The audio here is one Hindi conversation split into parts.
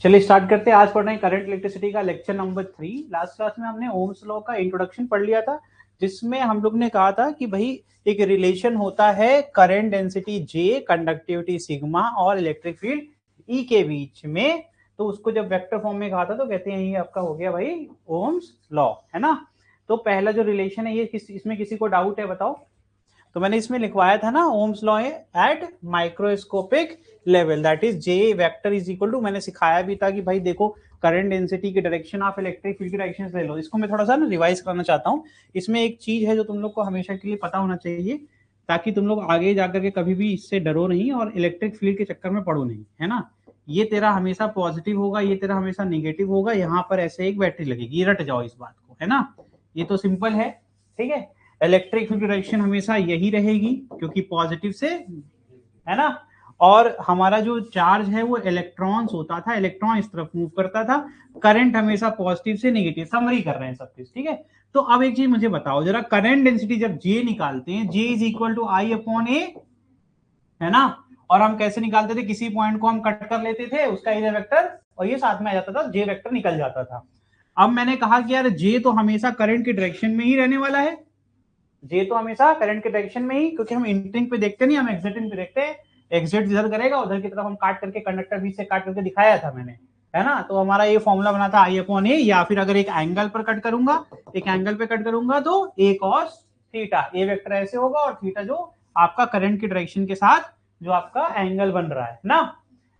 चलिए स्टार्ट करते हैं। आज पढ़ रहे हैं करंट इलेक्ट्रिसिटी का लेक्चर नंबर 3। लास्ट क्लास में हमने ओम्स लॉ का इंट्रोडक्शन पढ़ लिया था, जिसमें हम लोग ने कहा था कि भाई एक रिलेशन होता है current density J, conductivity sigma और इलेक्ट्रिक फील्ड E के बीच में। तो उसको जब वेक्टर फॉर्म में कहा था तो कहते हैं ये आपका हो गया भाई ओम्स लॉ, है ना। तो पहला जो रिलेशन है ये इसमें किसी को डाउट है बताओ? तो मैंने इसमें लिखवाया था ना, Ohm's law at microscopic level, that is J vector is equal to, मैंने सिखाया भी था कि भाई देखो करंट डेंसिटी की डायरेक्शन ऑफ इलेक्ट्रिक फील्ड की डायरेक्शन ले लो। इसको मैं थोड़ा सा ना रिवाइज करना चाहता हूँ। इसमें एक चीज है जो तुम लोग को हमेशा के लिए पता होना चाहिए, ताकि तुम लोग आगे जाकर के कभी भी इससे डरो नहीं और इलेक्ट्रिक फील्ड के चक्कर में पड़ो नहीं, है ना। ये तेरा हमेशा पॉजिटिव होगा, ये तेरा हमेशा निगेटिव होगा। यहाँ पर ऐसे एक बैटरी लगेगी, रट जाओ इस बात को, है ना। ये तो सिंपल है, ठीक है। इलेक्ट्रिक फील्ड डायरेक्शन हमेशा यही रहेगी क्योंकि पॉजिटिव से, है ना। और हमारा जो चार्ज है वो इलेक्ट्रॉन्स होता था, इलेक्ट्रॉन इस तरफ मूव करता था। करंट हमेशा पॉजिटिव से नेगेटिव, समरी कर रहे हैं सब कुछ, ठीक है। तो अब एक चीज मुझे बताओ जरा, करंट डेंसिटी जब J निकालते हैं, J is equal to I upon A, है ना। और हम कैसे निकालते थे? किसी पॉइंट को हम कट कर लेते थे, उसका एरिया वेक्टर और ये साथ में आ जाता था, J वेक्टर निकल जाता था। अब मैंने कहा कि यार J तो हमेशा करंट की डायरेक्शन में ही रहने वाला है, J तो हमेशा करंट के डायरेक्शन में ही, क्योंकि हम इंटरिंग पे देखते नहीं, हम एग्जिटिंग पे देखते हैं। एग्जिट इधर करेगा, उधर की तरफ हम काट करके कंडक्टर बीच से काट करके दिखाया था मैंने, है ना। तो हमारा ये फॉर्मूला बना था I अपॉन A, या फिर अगर एक एंगल पर कट करूंगा, एक एंगल पे कट करूंगा तो A cos theta, A vector ऐसे होगा और थीटा जो आपका करंट की डायरेक्शन के साथ जो आपका एंगल बन रहा है ना।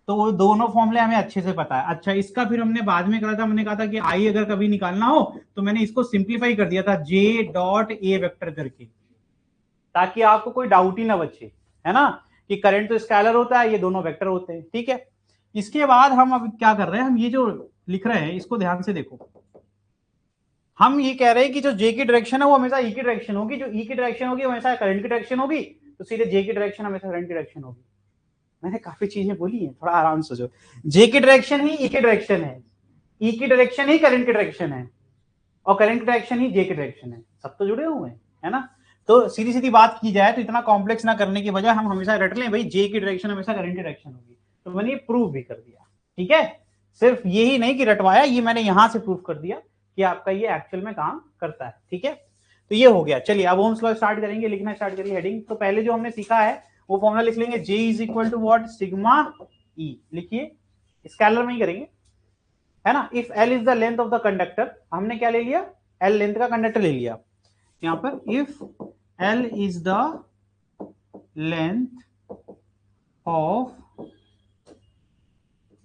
तो वो दोनों फॉर्मूले हमें अच्छे से पता है। अच्छा, इसका फिर हमने बाद में करा था, मैंने कहा था कि आई अगर कभी निकालना हो तो मैंने इसको सिंप्लीफाई कर दिया था J डॉट A वेक्टर करके, ताकि आपको कोई डाउट ही ना बचे, है ना, कि करंट तो स्केलर होता है, ये दोनों वेक्टर होते हैं, ठीक है। इसके बाद हम अब क्या कर रहे हैं, हम ये जो लिख रहे हैं इसको ध्यान से देखो। हम ये कह रहे हैं कि जो J की डायरेक्शन है वो हमेशा E की डायरेक्शन होगी, जो E की डायरेक्शन होगी हमेशा करंट की डायरेक्शन होगी, तो सीधे J की डायरेक्शन हमेशा करंट की डायरेक्शन होगी। मैंने काफी चीजें बोली हैं, थोड़ा आराम से सोचो। J की डायरेक्शन ही E की डायरेक्शन है, E की डायरेक्शन ही करंट की डायरेक्शन है, और करंट की डायरेक्शन ही J की डायरेक्शन है। सब तो जुड़े हुए हैं, है ना। तो सीधी सीधी बात की जाए तो इतना कॉम्प्लेक्स ना करने की बजाय हम हमेशा रट लें भाई J की डायरेक्शन हमेशा करंट की डायरेक्शन होगी। तो मैंने ये प्रूव भी कर दिया, ठीक है। सिर्फ यही नहीं कि रटवाया, ये मैंने यहां से प्रूव कर दिया कि आपका ये एक्चुअल में काम करता है, ठीक है। तो ये हो गया। चलिए अब ओम्स लॉ स्टार्ट करेंगे, लिखना स्टार्ट करिए हेडिंग। तो पहले जो हमने सीखा है वो फॉर्मूला लिख लेंगे, J is equal to what, sigma E। लिखिए, स्केलर में ही करेंगे, है ना। If L is the length of the conductor, हमने क्या ले लिया, L लेंथ का कंडक्टर ले लिया यहां पर। If L is the length of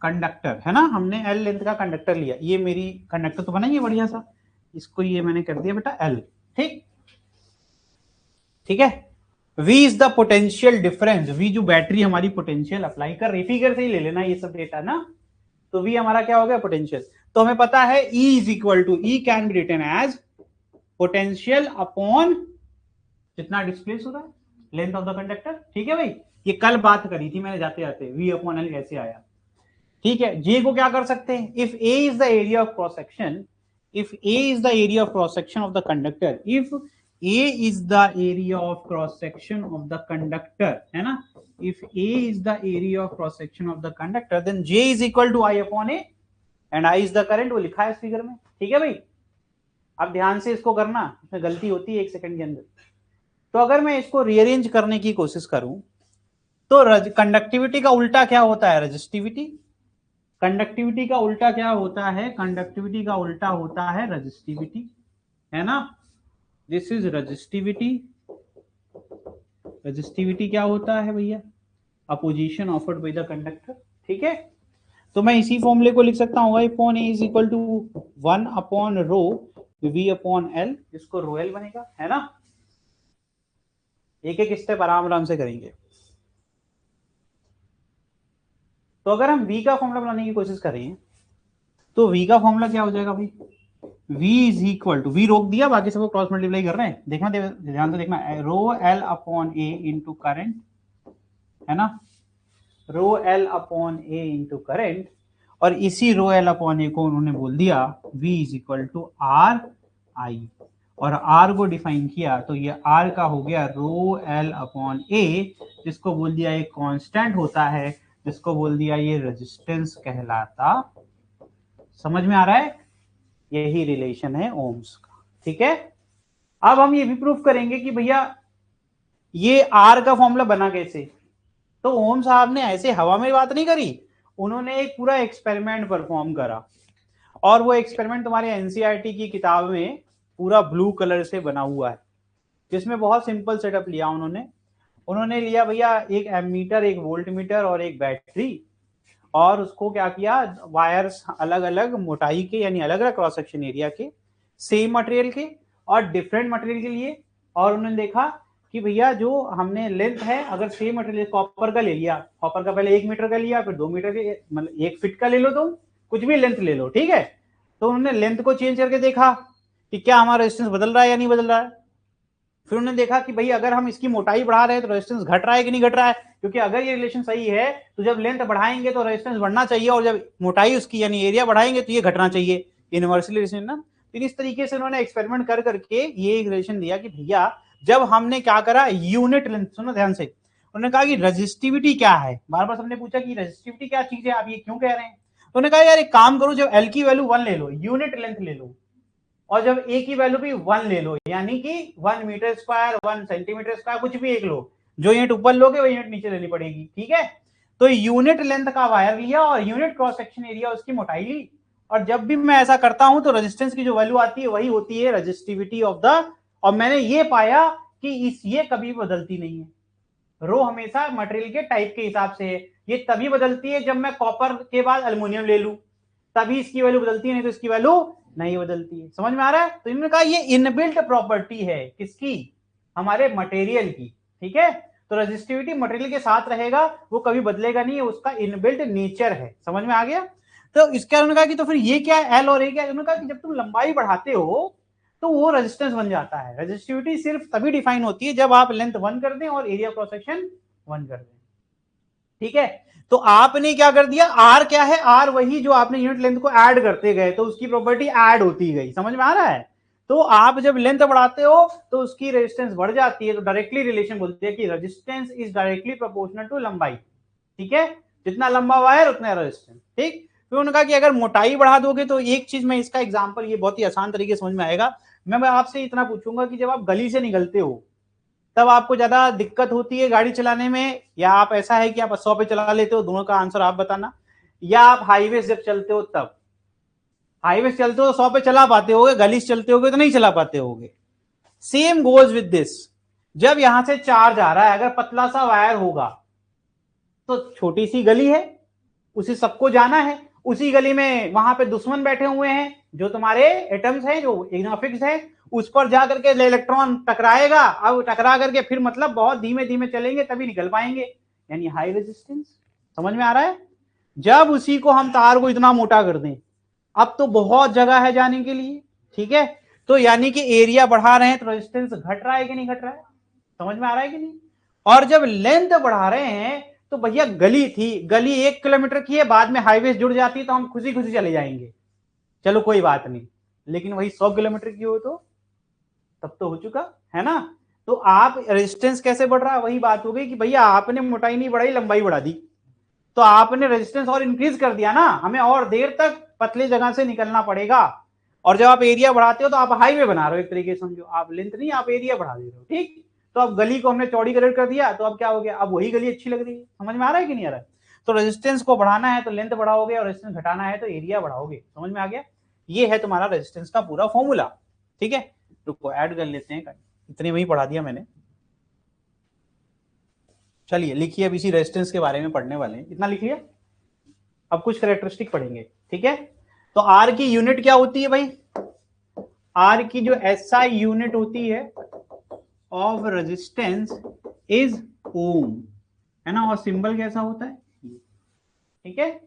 conductor, है ना, हमने L लेंथ का कंडक्टर लिया। ये मेरी कंडक्टर तो बना ही है बढ़िया सा, इसको ये मैंने कर दिया बेटा L, ठीक, ठीक है। V is the potential difference, V जो बैटरी हमारी पोटेंशियल अप्लाई कर रही, फिगर से ही ले लेना ये सब डेटा ना। तो V हमारा क्या हो गया, पोटेंशियल। तो हमें पता है E is equal to, E can be written as potential upon जितना डिस्प्लेस हो रहा है, लेंथ ऑफ द कंडक्टर, ठीक है भाई। ये कल बात करी थी मैंने जाते जाते, V अपॉन L कैसे आया, ठीक है। J को क्या कर सकते हैं, if A is the area of cross section, if A is the area of cross section of the conductor, if A is the area of cross section of the conductor, है ना, if A is the area of cross section of the conductor, then J is equal to I upon A and I is the current, वो लिखा है इस फिगर में, ठीक है भाई। अब ध्यान से इसको करना, इसमें गलती होती है एक सेकंड के अंदर। तो अगर मैं इसको रीअरेंज करने की कोशिश करूं तो कंडक्टिविटी का उल्टा क्या होता है, रेजिस्टिविटी। कंडक्टिविटी का उल्टा क्या होता है, कंडक्टिविटी का उल्टा होता है रेजिस्टिविटी, है ना। This is resistivity. रेजिस्टिविटी क्या होता है भैया, opposition offered by the conductor, ठीक है। तो मैं इसी फॉर्मूले को लिख सकता हूँ, upon A is equal to 1 upon rho V upon L, जिसको रो एल बनेगा, है ना। एक एक स्टेप आराम आराम से करेंगे। तो अगर हम V का फॉर्मूला बनाने की कोशिश करें तो V का फॉर्मूला क्या हो जाएगा भाई, V is equal to, V रोक दिया, बाकी सबको क्रॉस मल्टीप्लाई कर रहे हैं, देखना ध्यान से देखना, रो एल अपॉन ए इंटू करंट, है ना, रो एल अपॉन ए इंटू करंट। और इसी रो एल अपॉन ए को उन्होंने बोल दिया V is equal to R I, और R को डिफाइन किया तो ये R का हो गया रो एल अपॉन ए, जिसको बोल दिया एक कांस्टेंट होता है, जिसको बोल दिया ये रेजिस्टेंस कहलाता समझ में आ रहा है? यही रिलेशन है ओम्स का, ठीक है। अब हम ये भी प्रूफ करेंगे कि भैया ये आर का फॉर्मूला बना कैसे। तो ओम साहब ने ऐसे हवा में बात नहीं करी, उन्होंने एक पूरा एक्सपेरिमेंट परफॉर्म करा, और वो एक्सपेरिमेंट तुम्हारे एनसीईआरटी की किताब में पूरा ब्लू कलर से बना हुआ है, जिसमें बहुत सिंपल सेटअप लिया उन्होंने लिया भैया एक एमीटर, एक वोल्ट मीटर और एक बैटरी, और उसको क्या किया, वायर्स अलग अलग मोटाई के, यानी अलग अलग क्रॉस सेक्शन एरिया के, सेम मटेरियल के और डिफरेंट मटेरियल के लिए। और उन्होंने देखा कि भैया जो हमने लेंथ है, अगर सेम मटेरियल कॉपर का ले लिया, कॉपर का पहले 1 मीटर का लिया, फिर 2 मीटर के, मतलब 1 फीट का ले लो, तुम कुछ भी लेंथ ले लो, ठीक है। तो उन्होंने लेंथ को चेंज करके देखा कि क्या हमारा रेजिस्टेंस बदल रहा है या नहीं बदल रहा है। फिर उन्होंने देखा कि भाई अगर हम इसकी मोटाई बढ़ा रहे हैं तो रेजिस्टेंस घट रहा है कि नहीं घट रहा है, क्योंकि अगर ये रिलेशन सही है तो जब लेंथ बढ़ाएंगे तो रेजिस्टेंस बढ़ना चाहिए, और जब मोटाई उसकी यानी एरिया बढ़ाएंगे तो ये घटना चाहिए, यूनिवर्सली रिलेशन ना। तो इस तरीके से उन्होंने एक्सपेरिमेंट कर करके ये एक रिलेशन दिया कि भैया जब हमने क्या करा, यूनिट लेंथ, सुनो ध्यान से, उन्होंने कहा कि रेजिस्टिविटी क्या है, बार बार सबने पूछा कि रेजिस्टिविटी क्या चीज है, आप ये क्यों कह रहे हैं। तो उन्होंने कहा यार एक काम करो, जब एल की वैल्यू 1 ले लो, यूनिट लेंथ ले लो, और जब ए की वैल्यू भी 1 ले लो, यानी कि 1 मीटर स्क्वायर, 1 सेंटीमीटर स्क्वायर, कुछ भी एक लो, जो यूनिट ऊपर लोगे वो यूनिट नीचे लेनी पड़ेगी, ठीक है। तो यूनिट लेंथ का वायर लिया और यूनिट क्रॉस सेक्शन एरिया उसकी मोटाई ली, और जब भी मैं ऐसा करता हूं तो रेजिस्टेंस की जो वैल्यू आती है वही होती है रेजिस्टिविटी ऑफ द, और मैंने ये पाया कि ये कभी बदलती नहीं है, रो हमेशा मटेरियल के टाइप के हिसाब से है, ये तभी बदलती है जब मैं कॉपर के बाद अल्युमिनियम ले लूं, तभी इसकी वैल्यू बदलती है, नहीं तो इसकी वैल्यू नहीं बदलती है। समझ में आ रहा है? तो इन्होंने कहा ये इनबिल्ट प्रॉपर्टी है, किसकी, हमारे मटेरियल की, ठीक है। तो रेजिस्टिविटी मटेरियल के साथ रहेगा, वो कभी बदलेगा नहीं, उसका इनबिल्ट नेचर है। समझ में आ गया? तो इसके उन्होंने कहा कि तो फिर ये क्या है, एल और ए क्या है। उन्होंने कहा कि जब तुम लंबाई बढ़ाते हो तो वो रेजिस्टेंस बन जाता है। रेजिस्टिविटी सिर्फ तभी डिफाइन होती है जब आप लेंथ 1 कर दें और एरिया क्रॉस सेक्शन 1 कर दें, ठीक है। तो आपने क्या कर दिया, आर क्या है, आर वही जो आपने यूनिट लेंथ को ऐड करते गए तो उसकी प्रॉपर्टी ऐड होती गई। समझ में आ रहा है? तो आप जब लेंथ बढ़ाते हो तो उसकी रेजिस्टेंस बढ़ जाती है, तो डायरेक्टली रिलेशन बोलते हैं कि resistance is directly proportional to लंबाई, ठीक है। जितना लंबा वायर उतना रेजिस्टेंस, ठीक। फिर उन्होंने कहा कि अगर मोटाई बढ़ा दोगे तो एक चीज में इसका एग्जांपल, ये बहुत ही आसान तरीके से समझ में आएगा। मैं आपसे इतना पूछूंगा कि जब आप गली से निकलते हो तब आपको ज्यादा दिक्कत होती है गाड़ी चलाने में, या आप ऐसा है कि आप 100 पे चला लेते हो, दोनों का आंसर आप बताना। या आप हाईवे जब चलते हो, तब हाईवे चलते हो तो 100 पे चला पाते होगे, गली से चलते होगे तो नहीं चला पाते होगे। सेम गोज विद दिस, जब यहां से चार्ज आ रहा है, अगर पतला सा वायर होगा तो छोटी सी गली है, उसे सबको जाना है, उसी गली में वहां पे दुश्मन बैठे हुए हैं जो तुम्हारे एटम्स हैं, जो इग्नोफिक्स है, उस पर जाकर के इलेक्ट्रॉन टकराएगा। अब टकरा करके फिर मतलब बहुत धीमे धीमे चलेंगे तभी निकल पाएंगे, यानी हाई रेजिस्टेंस। समझ में आ रहा है? जब उसी को हम तार को इतना मोटा कर दें, अब तो बहुत जगह है जाने के लिए, ठीक है। तो यानी कि एरिया बढ़ा रहे हैं तो रेजिस्टेंस घट रहा है कि नहीं घट रहा है? समझ में आ रहा है कि नहीं? और जब लेंथ बढ़ा रहे हैं तो भैया गली थी, गली 1 किलोमीटर की है, बाद में हाईवे जुड़ जाती है तो हम खुशी खुशी चले जाएंगे, चलो कोई बात नहीं। लेकिन वही 100 किलोमीटर की हो तो तब तो हो चुका है ना। तो आप रेजिस्टेंस कैसे बढ़ रहा है, वही बात हो गई कि भैया आपने मोटाई नहीं बढ़ाई, लंबाई बढ़ा दी, तो आपने रेजिस्टेंस और इंक्रीज कर दिया ना, हमें और देर तक पतले जगह से निकलना पड़ेगा। और जब आप एरिया बढ़ाते हो तो आप हाईवे बना रहे हो, एक तरीके से समझो, आप लेंथ नहीं, आप एरिया बढ़ा दे रहे हो, ठीक। तो अब गली को हमने चौड़ी कर दिया, तो अब क्या हो गया, अब वही गली अच्छी लग रही है। समझ में आ रहा है कि नहीं आ रहा है? तो रेजिस्टेंस को बढ़ाना है तो लेंथ बढ़ाओगे, और रेजिस्टेंस घटाना है तो एरिया बढ़ाओगे। समझ में आ गया? ये है तुम्हारा रेजिस्टेंस का पूरा फॉर्मूला, ठीक है। रुको ऐड कर लेते हैं, इतने में ही पढ़ा दिया मैंने। चलिए लिखिए, अब इसी रेजिस्टेंस के बारे में पढ़ने वाले हैं, इतना लिख लिया। अब कुछ कैरेक्टरिस्टिक पढ़ेंगे, ठीक है। तो आर की यूनिट क्या होती है भाई, आर की जो एसआई यूनिट होती है ऑफ रेजिस्टेंस इज ओम, है ना। और सिंबल कैसा होता है, ठीक है।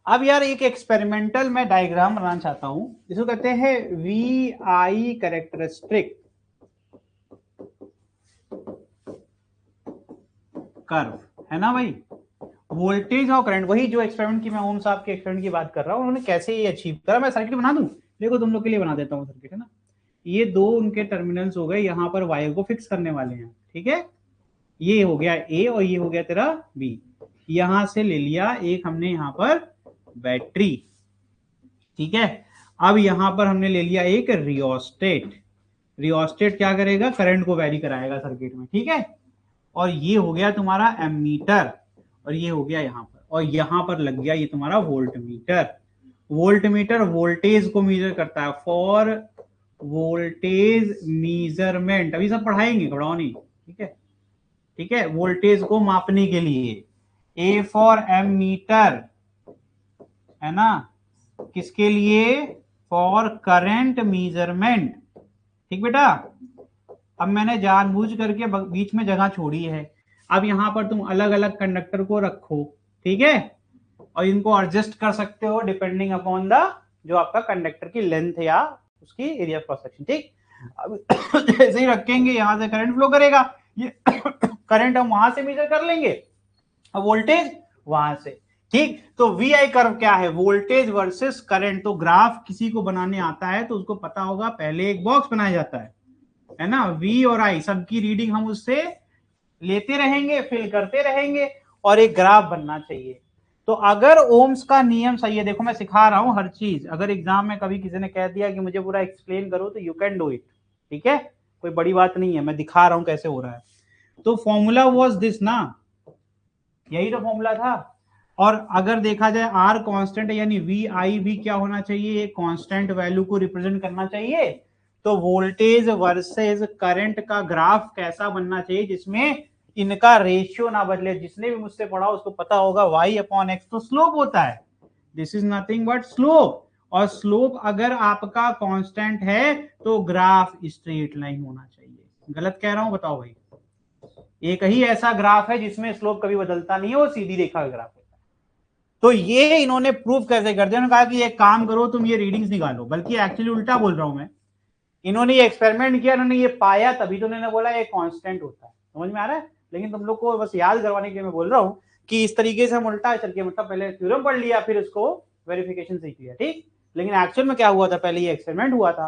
अब यार एक एक्सपेरिमेंटल मैं डायग्राम बनाना चाहता हूं, इसको कहते हैं वी आई कैरेक्टरिस्टिक कर्व, है ना भाई। वोल्टेज और करंट, वही जो एक्सपेरिमेंट की मैं ओम साहब के एक्सपेरिमेंट की बात कर रहा हूं, उन्होंने कैसे ये अचीव करा। मैं सर्किट बना दूं, देखो तुम लोग के लिए बना देता हूं सर्किट, है ना। ये दो उनके टर्मिनल्स हो गए, यहाँ पर वायर को फिक्स करने वाले हैं, ठीक है। ये हो गया ए और ये हो गया तेरा बी। यहां से ले लिया एक हमने यहाँ पर बैटरी, ठीक है। अब यहां पर हमने ले लिया एक रियोस्टेट। रियोस्टेट क्या करेगा, करंट को वैरी कराएगा सर्किट में, ठीक है। और ये हो गया तुम्हारा एमीटर, और ये हो गया यहाँ पर, और यहाँ पर लग गया ये तुम्हारा volt meter. Volt meter voltage को मेजर करता है, फॉर वोल्टेज मीजरमेंट, अभी सब पढ़ाएंगे, घबराओ नहीं, ठीक है। ठीक है, वोल्टेज को मापने के लिए। ए फॉर एम मीटर, है ना, किसके लिए, फॉर करंट मीजरमेंट, ठीक बेटा। अब मैंने जानबूझ करके बीच में जगह छोड़ी है। अब यहां पर तुम अलग अलग कंडक्टर को रखो, ठीक है, और इनको एडजस्ट कर सकते हो डिपेंडिंग अपॉन द जो आपका कंडक्टर की लेंथ या उसकी एरिया क्रॉस सेक्शन, ठीक। अब जैसे ही रखेंगे यहां से करंट फ्लो करेगा, ये करंट हम वहां से मेजर कर लेंगे, अब वोल्टेज वहां से, ठीक। तो वी आई कर्व क्या है, वोल्टेज वर्सेस करंट। तो ग्राफ किसी को बनाने आता है तो उसको पता होगा, पहले एक बॉक्स बनाया जाता है ना, वी और आई सबकी रीडिंग हम उससे लेते रहेंगे, फिल करते रहेंगे, और एक ग्राफ बनना चाहिए। तो अगर ओम्स का नियम सही है, देखो मैं सिखा रहा हूं हर चीज, अगर एग्जाम में कभी किसी ने कह दिया कि मुझे पूरा एक्सप्लेन करो तो यू कैन डू इट, ठीक है, कोई बड़ी बात नहीं है, मैं दिखा रहा हूं कैसे हो रहा है। तो फॉर्मूला वाज दिस ना, यही तो फॉर्मूला था। और अगर देखा जाए आर कांस्टेंट है, यानी वी आई भी क्या होना चाहिए, एक कांस्टेंट वैल्यू को रिप्रेजेंट करना चाहिए। तो वोल्टेज वर्सेस करंट का ग्राफ कैसा बनना चाहिए जिसमें इनका रेशियो ना बदले। जिसने भी मुझसे पढ़ा उसको पता होगा y अपॉन एक्स तो स्लोप होता है, this is nothing but slope. और स्लोप अगर आपका कांस्टेंट है तो ग्राफ स्ट्रेट लाइन होना चाहिए। गलत कह रहा हूं, बताओ भाई। एक ही ऐसा ग्राफ है जिसमें स्लोप कभी बदलता नहीं है, वो सीधी रेखा का ग्राफ होता है। तो ये इन्होंने प्रूव कैसे कर दिया, उन्होंने कहा कि एक काम करो तुम ये रीडिंग्स निकालो, बल्कि एक्चुअली उल्टा बोल रहा हूं मैं। इन्होंने ये एक्सपेरिमेंट किया, इन्होंने ये पाया, तभी तो उन्होंने बोला ये कांस्टेंट होता है। समझ में आ रहा है। लेकिन तुम लोग को बस याद करवाने के लिए मैं बोल रहा हूं कि इस तरीके से हम उल्टा चल के, मतलब पहले थ्योरम पढ़ लिया फिर उसको वेरिफिकेशन सीख लिया, ठीक। लेकिन एक्चुअल में क्या हुआ था, पहले ये एक्सपेरिमेंट हुआ था,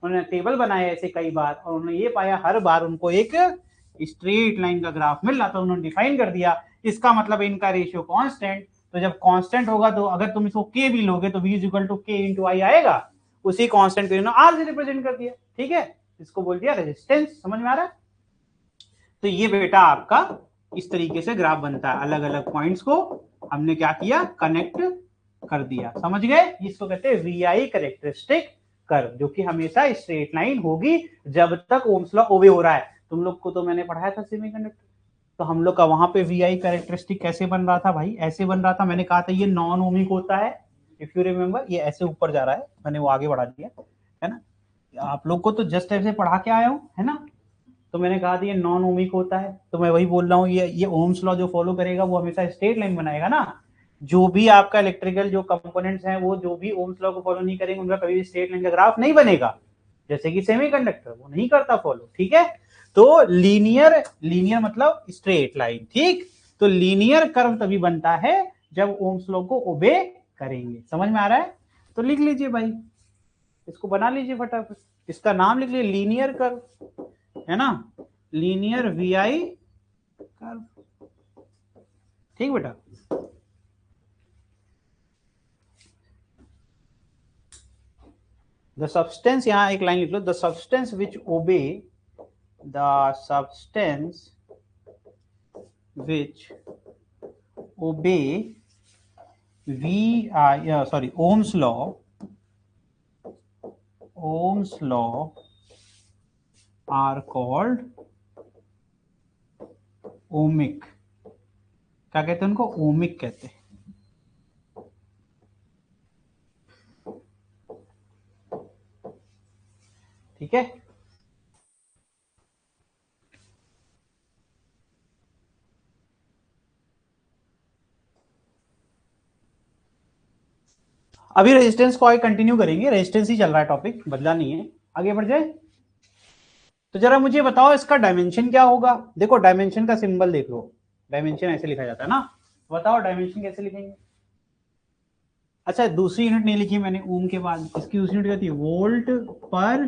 उन्होंने टेबल बनाया ऐसे कई बार, और उन्होंने ये पाया हर बार उनको एक स्ट्रेट लाइन का ग्राफ मिल रहा था, उन्होंने डिफाइन कर दिया, इसका मतलब इनका रेशियो कांस्टेंट। तो जब कांस्टेंट होगा तो अगर तुम इसको के भी लोगे तो v इक्वल टू के इंटू आई आएगा, उसी कांस्टेंट को इन्होंने आर से रिप्रेजेंट कर दिया, ठीक है। इसको बोल दिया रेजिस्टेंस। समझ में आ रहा है। तो ये बेटा आपका इस तरीके से ग्राफ बनता है, अलग अलग पॉइंट्स को हमने क्या किया, कनेक्ट कर दिया, समझ गए। इसको कहते हैं वी आई कैरेक्टरिस्टिक कर्व, जो कि हमेशा स्ट्रेट लाइन होगी जब तक ओम्स लॉ ओबे हो रहा है। तुम लोग को तो मैंने पढ़ाया था सेमीकंडक्टर, तो हम लोग का वहां पे वी आई कैरेक्टरिस्टिक कैसे बन रहा था भाई, ऐसे बन रहा था। मैंने कहा था ये नॉन ओमिक होता है, इफ यू रिमेम्बर, ये ऐसे ऊपर जा रहा है, मैंने वो आगे बढ़ा दिया है ना। आप लोग को तो जस्ट ऐसे पढ़ा के आया हूं, है ना। तो मैंने कहा था ये नॉन ओमिक होता है, तो मैं वही बोल रहा हूँ, ये ओम्स लॉ जो फॉलो करेगा वो हमेशा स्ट्रेट लाइन बनाएगा ना। जो भी आपका इलेक्ट्रिकल जो कंपोनेंट्स हैं वो जो भी ओम्स लॉ को फॉलो नहीं करेंगे उनका कभी भी स्ट्रेट लाइन का ग्राफ नहीं बनेगा, जैसे कि सेमीकंडक्टर वो नहीं करता फॉलो, ठीक है। तो लीनियर, लीनियर मतलब स्ट्रेट लाइन, ठीक। तो लीनियर कर्व तभी बनता है जब ओम्स लॉ को ओबे करेंगे। समझ में आ रहा है। तो लिख लीजिए भाई, इसको बना लीजिए फटाफट, इसका नाम लिख लीजिए लीनियर कर्व, है ना, लीनियर वी आई कर्व, ठीक बेटा। द सब्सटेंस, यहां एक लाइन लिख लो, द सब्सटेंस विच ओबे, द सब्सटेंस विच ओबे Ohm's law are called ohmic। क्या कहते हैं उनको, ओमिक कहते हैं, ठीक है। अभी रेजिस्टेंस को आगे कंटिन्यू करेंगे, रेजिस्टेंस ही चल रहा है टॉपिक, बदला नहीं है, आगे बढ़ जाए। तो जरा मुझे बताओ इसका डायमेंशन क्या होगा। देखो डायमेंशन का सिंबल देख लो, डायमेंशन ऐसे लिखा जाता है ना। बताओ डायमेंशन कैसे लिखेंगे। अच्छा दूसरी यूनिट नहीं लिखी मैंने ओम के बाद, इसकी दूसरी यूनिट क्या थी, वोल्ट पर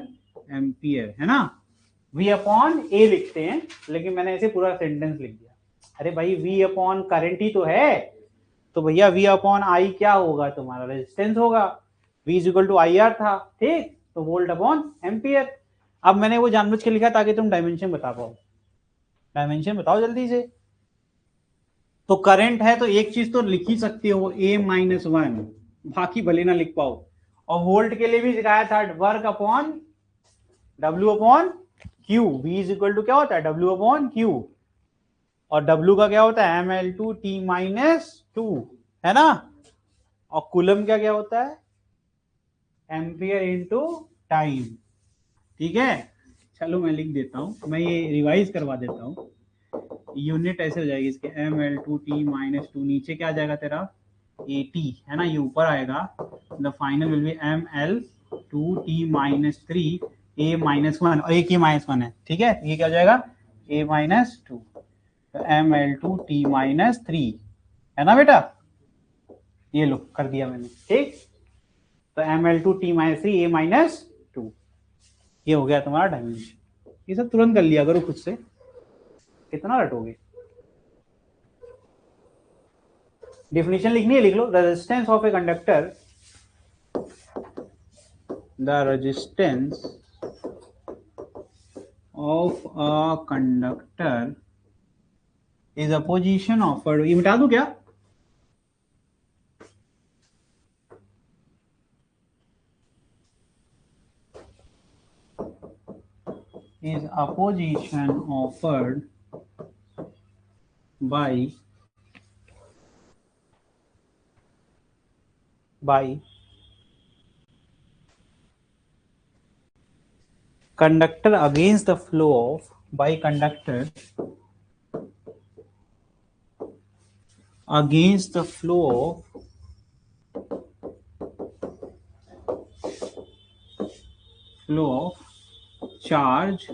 एम्पियर, है ना। V अपॉन ए लिखते हैं, लेकिन मैंने ऐसे पूरा सेंटेंस लिख दिया। अरे भाई V अपॉन करंट ही तो है, तो भैया V अपॉन आई क्या होगा, तुम्हारा रेजिस्टेंस होगा। V is equal to I R था, ठीक, तो वोल्ट अपॉन एम्पियर। अब मैंने वो जानबूझ के लिखा ताकि तुम डायमेंशन बता पाओ। डायमेंशन बताओ जल्दी से। तो करंट है तो एक चीज तो लिख ही सकते हो, A-1, बाकी भले ना लिख पाओ। और वोल्ट के लिए भी सिखाया था, work upon W upon Q। V is equal to क्या होता है, W अपॉन Q, और W का क्या होता है mL2T-2, है ना। और कूलम का क्या होता है, एम्पियर इंटू टाइम। ठीक है, चलो मैं लिख देता हूं, मैं ये रिवाइज करवा देता हूं। यूनिट ऐसे हो जाएगी इसके mL2T-2, नीचे क्या आ जाएगा तेरा AT, है ना, ये ऊपर आएगा। The final will be mL2T-3 A-1, और एक ही -1 है, ठीक है, ये क्या हो जाएगा A-2, तो mL2T-3, है ना बेटा। ये लो कर दिया मैंने, ठीक। तो mL2T-3 A-2, ये हो गया तुम्हारा डायमेंशन। ये सब तुरंत कर लिया करो खुद से, कितना रटोगे। डेफिनेशन लिखनी है, लिख लो। Resistance of a conductor, the resistance of a conductor is a position offered, ये मिटा दूं क्या, is a position offered by conductor against the flow of, by conductor against the flow of charge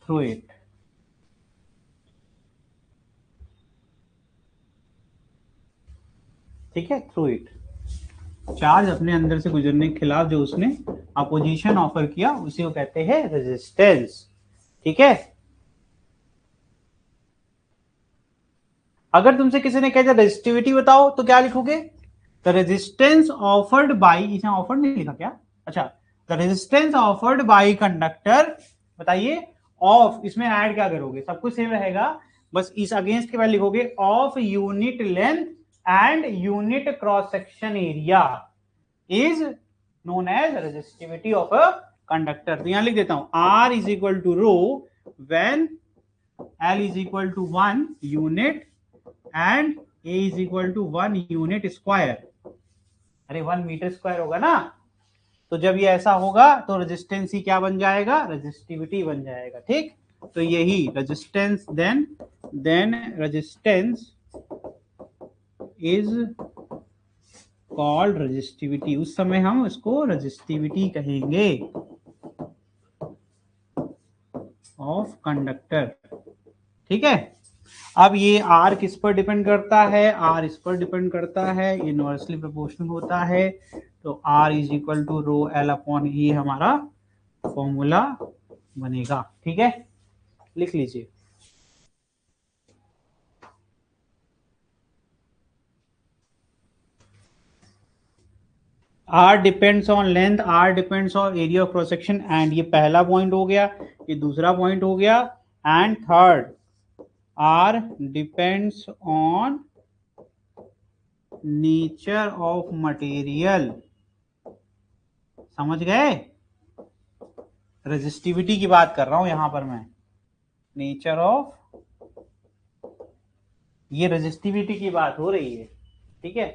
through it। ठीक है, थ्रू इट, चार्ज अपने अंदर से गुजरने के खिलाफ जो उसने अपोजिशन ऑफर किया उसी को कहते हैं रेजिस्टेंस। ठीक है, अगर तुमसे किसी ने कह दिया रेजिस्टिविटी बताओ तो क्या लिखोगे, द रेजिस्टेंस ऑफर्ड बाई, इसमें ऑफर्ड नहीं लिखा क्या, अच्छा, the resistance offered by conductor, बताइए ऑफ, इसमें ऐड क्या करोगे, सब कुछ सेम रहेगा, बस इस अगेंस्ट के बाद लिखोगे of unit length and unit cross section area is known as resistivity of a conductor. तो यहां लिख देता हूं R is equal to rho when L is equal to 1 unit and A is equal to 1 unit square. अरे 1 मीटर स्क्वायर होगा ना, तो जब ये ऐसा होगा तो रेजिस्टेंस ही क्या बन जाएगा, रेजिस्टिविटी बन जाएगा। ठीक, तो यही resistance, then resistance is called resistivity, उस समय हम उसको रेजिस्टिविटी कहेंगे ऑफ कंडक्टर। ठीक है, अब ये R किस पर डिपेंड करता है, R इस पर डिपेंड करता है, इनवर्सली प्रोपोर्शनल होता है, तो R is equal to rho L upon E हमारा फॉर्मूला बनेगा। ठीक है, लिख लीजिए। R depends on length, R depends on area of cross section, and ये पहला पॉइंट हो गया, ये दूसरा पॉइंट हो गया, and third R depends on nature of material. समझ गए, रेजिस्टिविटी की बात कर रहा हूं यहां पर मैं, नेचर ऑफ, ये रेजिस्टिविटी की बात हो रही है। ठीक है,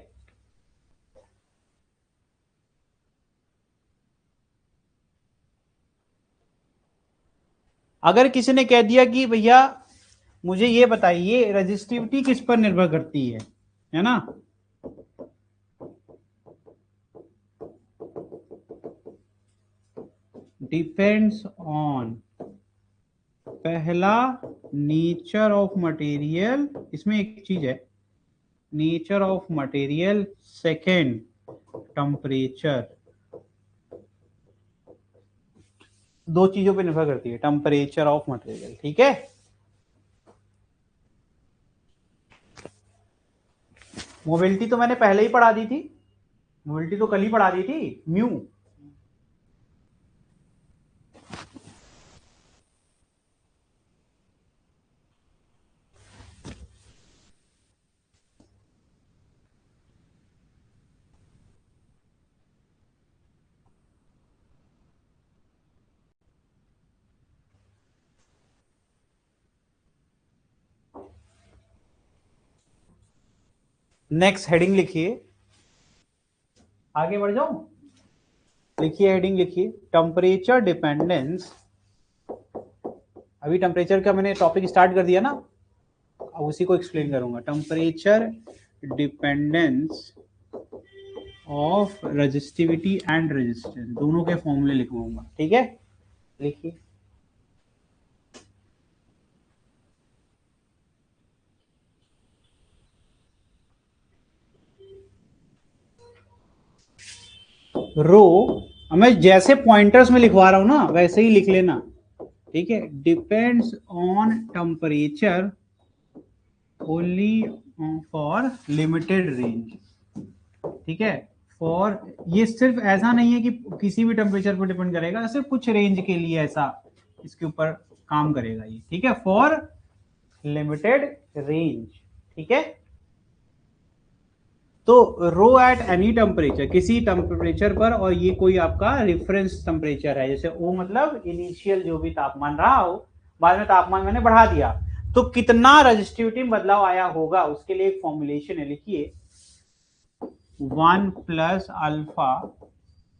अगर किसी ने कह दिया कि भैया मुझे ये बताइए रेजिस्टिविटी किस पर निर्भर करती है ना, डिपेंड्स ऑन, पहला नेचर ऑफ मटेरियल, इसमें एक चीज है nature of material, second temperature. दो चीजों पे निर्भर करती है, टेम्परेचर ऑफ मटेरियल। ठीक है, मोबिलिटी तो मैंने पहले ही पढ़ा दी थी, मोबिलिटी तो कल ही पढ़ा दी थी, म्यू। नेक्स्ट हेडिंग लिखिए, आगे बढ़ जाऊं, लिखिए हेडिंग लिखिए, टेम्परेचर डिपेंडेंस। अभी टेम्परेचर का मैंने टॉपिक स्टार्ट कर दिया ना, अब उसी को एक्सप्लेन करूंगा। Temperature dependence of resistivity and resistance, दोनों के फॉर्मूले लिखवाऊंगा। ठीक है, लिखिए। रो, मैं जैसे पॉइंटर्स में लिखवा रहा हूं ना वैसे ही लिख लेना। ठीक है, depends on temperature only for limited range. ठीक है, फॉर, ये सिर्फ ऐसा नहीं है कि किसी भी टेम्परेचर पर डिपेंड करेगा, सिर्फ कुछ रेंज के लिए ऐसा इसके ऊपर काम करेगा ये। ठीक है, फॉर लिमिटेड रेंज। ठीक है, तो रो एट एनी टेम्परेचर, किसी टेम्परेचर पर, और ये कोई आपका रेफरेंस टेम्परेचर है, जैसे ओ मतलब इनिशियल जो भी तापमान रहा हो, बाद में तापमान मैंने बढ़ा दिया, तो कितना रजिस्टिविटी में बदलाव आया होगा उसके लिए एक फॉर्मुलेशन है, लिखिए 1 प्लस अल्फा,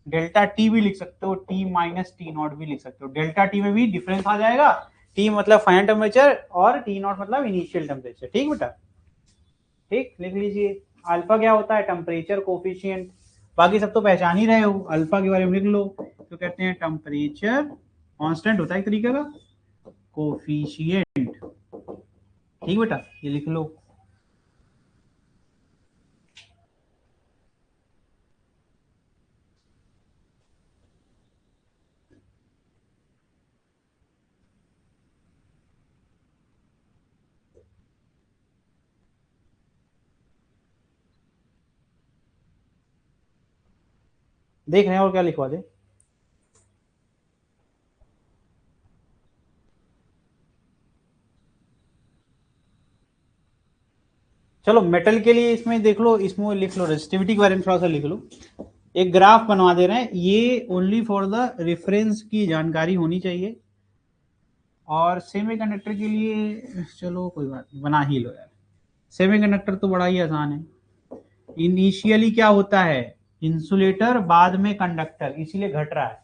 डेल्टा टी भी लिख सकते हो, टी माइनस टी नॉट भी लिख सकते हो। डेल्टा टी में भी डिफरेंस आ जाएगा, टी मतलब फाइनल टेम्परेचर और टी नॉट मतलब इनिशियल टेम्परेचर। ठीक बेटा, ठीक, लिख लीजिए। अल्फा क्या होता है, टेम्परेचर कोफिशिएंट, बाकी सब तो पहचान ही रहे हो, अल्फा के बारे में लिख लो, तो कहते हैं टेम्परेचर कांस्टेंट होता है एक तरीके का, कोफिशिएंट। ठीक बेटा, ये लिख लो। देख रहे हैं और क्या लिखवा दे। चलो मेटल के लिए इसमें देख लो, इसमें लिख लो, रेजिस्टिविटी के बारे में थोड़ा सा लिख लो। एक ग्राफ बनवा दे रहे हैं, ये ओनली फॉर द रेफरेंस की जानकारी होनी चाहिए। और सेमीकंडक्टर के लिए चलो कोई बात नहीं, बना ही लो यार। सेमीकंडक्टर तो बड़ा ही आसान है। इनिशियली क्या होता है, इंसुलेटर, बाद में कंडक्टर, इसीलिए घट रहा है।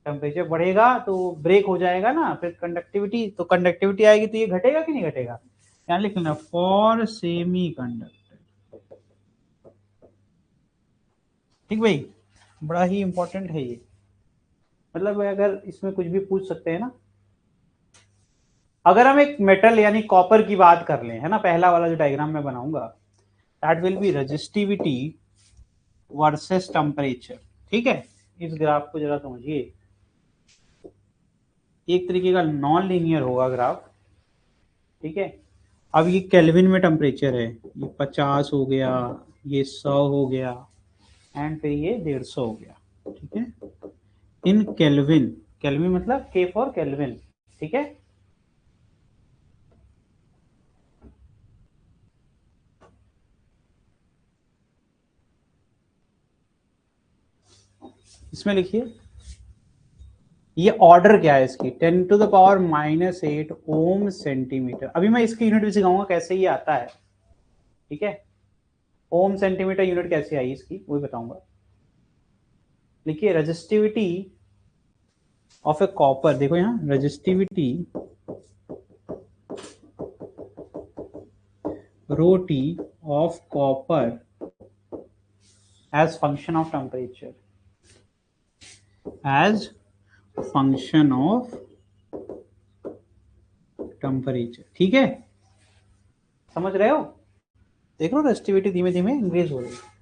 टेम्परेचर बढ़ेगा तो ब्रेक हो जाएगा ना, फिर कंडक्टिविटी, तो कंडक्टिविटी आएगी तो ये घटेगा कि नहीं घटेगा। यहाँ लिख लेना फॉर सेमी कंडक्टर। ठीक भाई, बड़ा ही इंपॉर्टेंट है ये, मतलब अगर इसमें कुछ भी पूछ सकते हैं ना। अगर हम एक मेटल यानी कॉपर की बात कर लें, है ना, पहला वाला जो डायग्राम मैं बनाऊंगा, that will be resistivity versus temperature. ठीक है, इस ग्राफ को जरा समझिए, एक तरीके का नॉन लीनियर होगा ग्राफ। ठीक है, अब ये केल्विन में टेम्परेचर है, ये 50 हो गया, ये 100 हो गया, एंड फिर ये 150 हो गया। ठीक है, इन केल्विन, केल्विन मतलब के फॉर केल्विन। ठीक है, इसमें लिखिए ये ऑर्डर क्या है इसकी, 10⁻⁻8 ओम सेंटीमीटर। अभी मैं इसकी यूनिट भी सिखाऊंगा कैसे ये आता है। ठीक है, ओम सेंटीमीटर यूनिट कैसे आई इसकी वो भी बताऊंगा। लिखिए रेजिस्टिविटी ऑफ ए कॉपर, देखो यहाँ resistivity rho T of copper as function of temperature, as function of temperature. ठीक है, समझ रहे हो, देख लो रेजिस्टिविटी धीमे धीमे इंक्रीज हो रही है।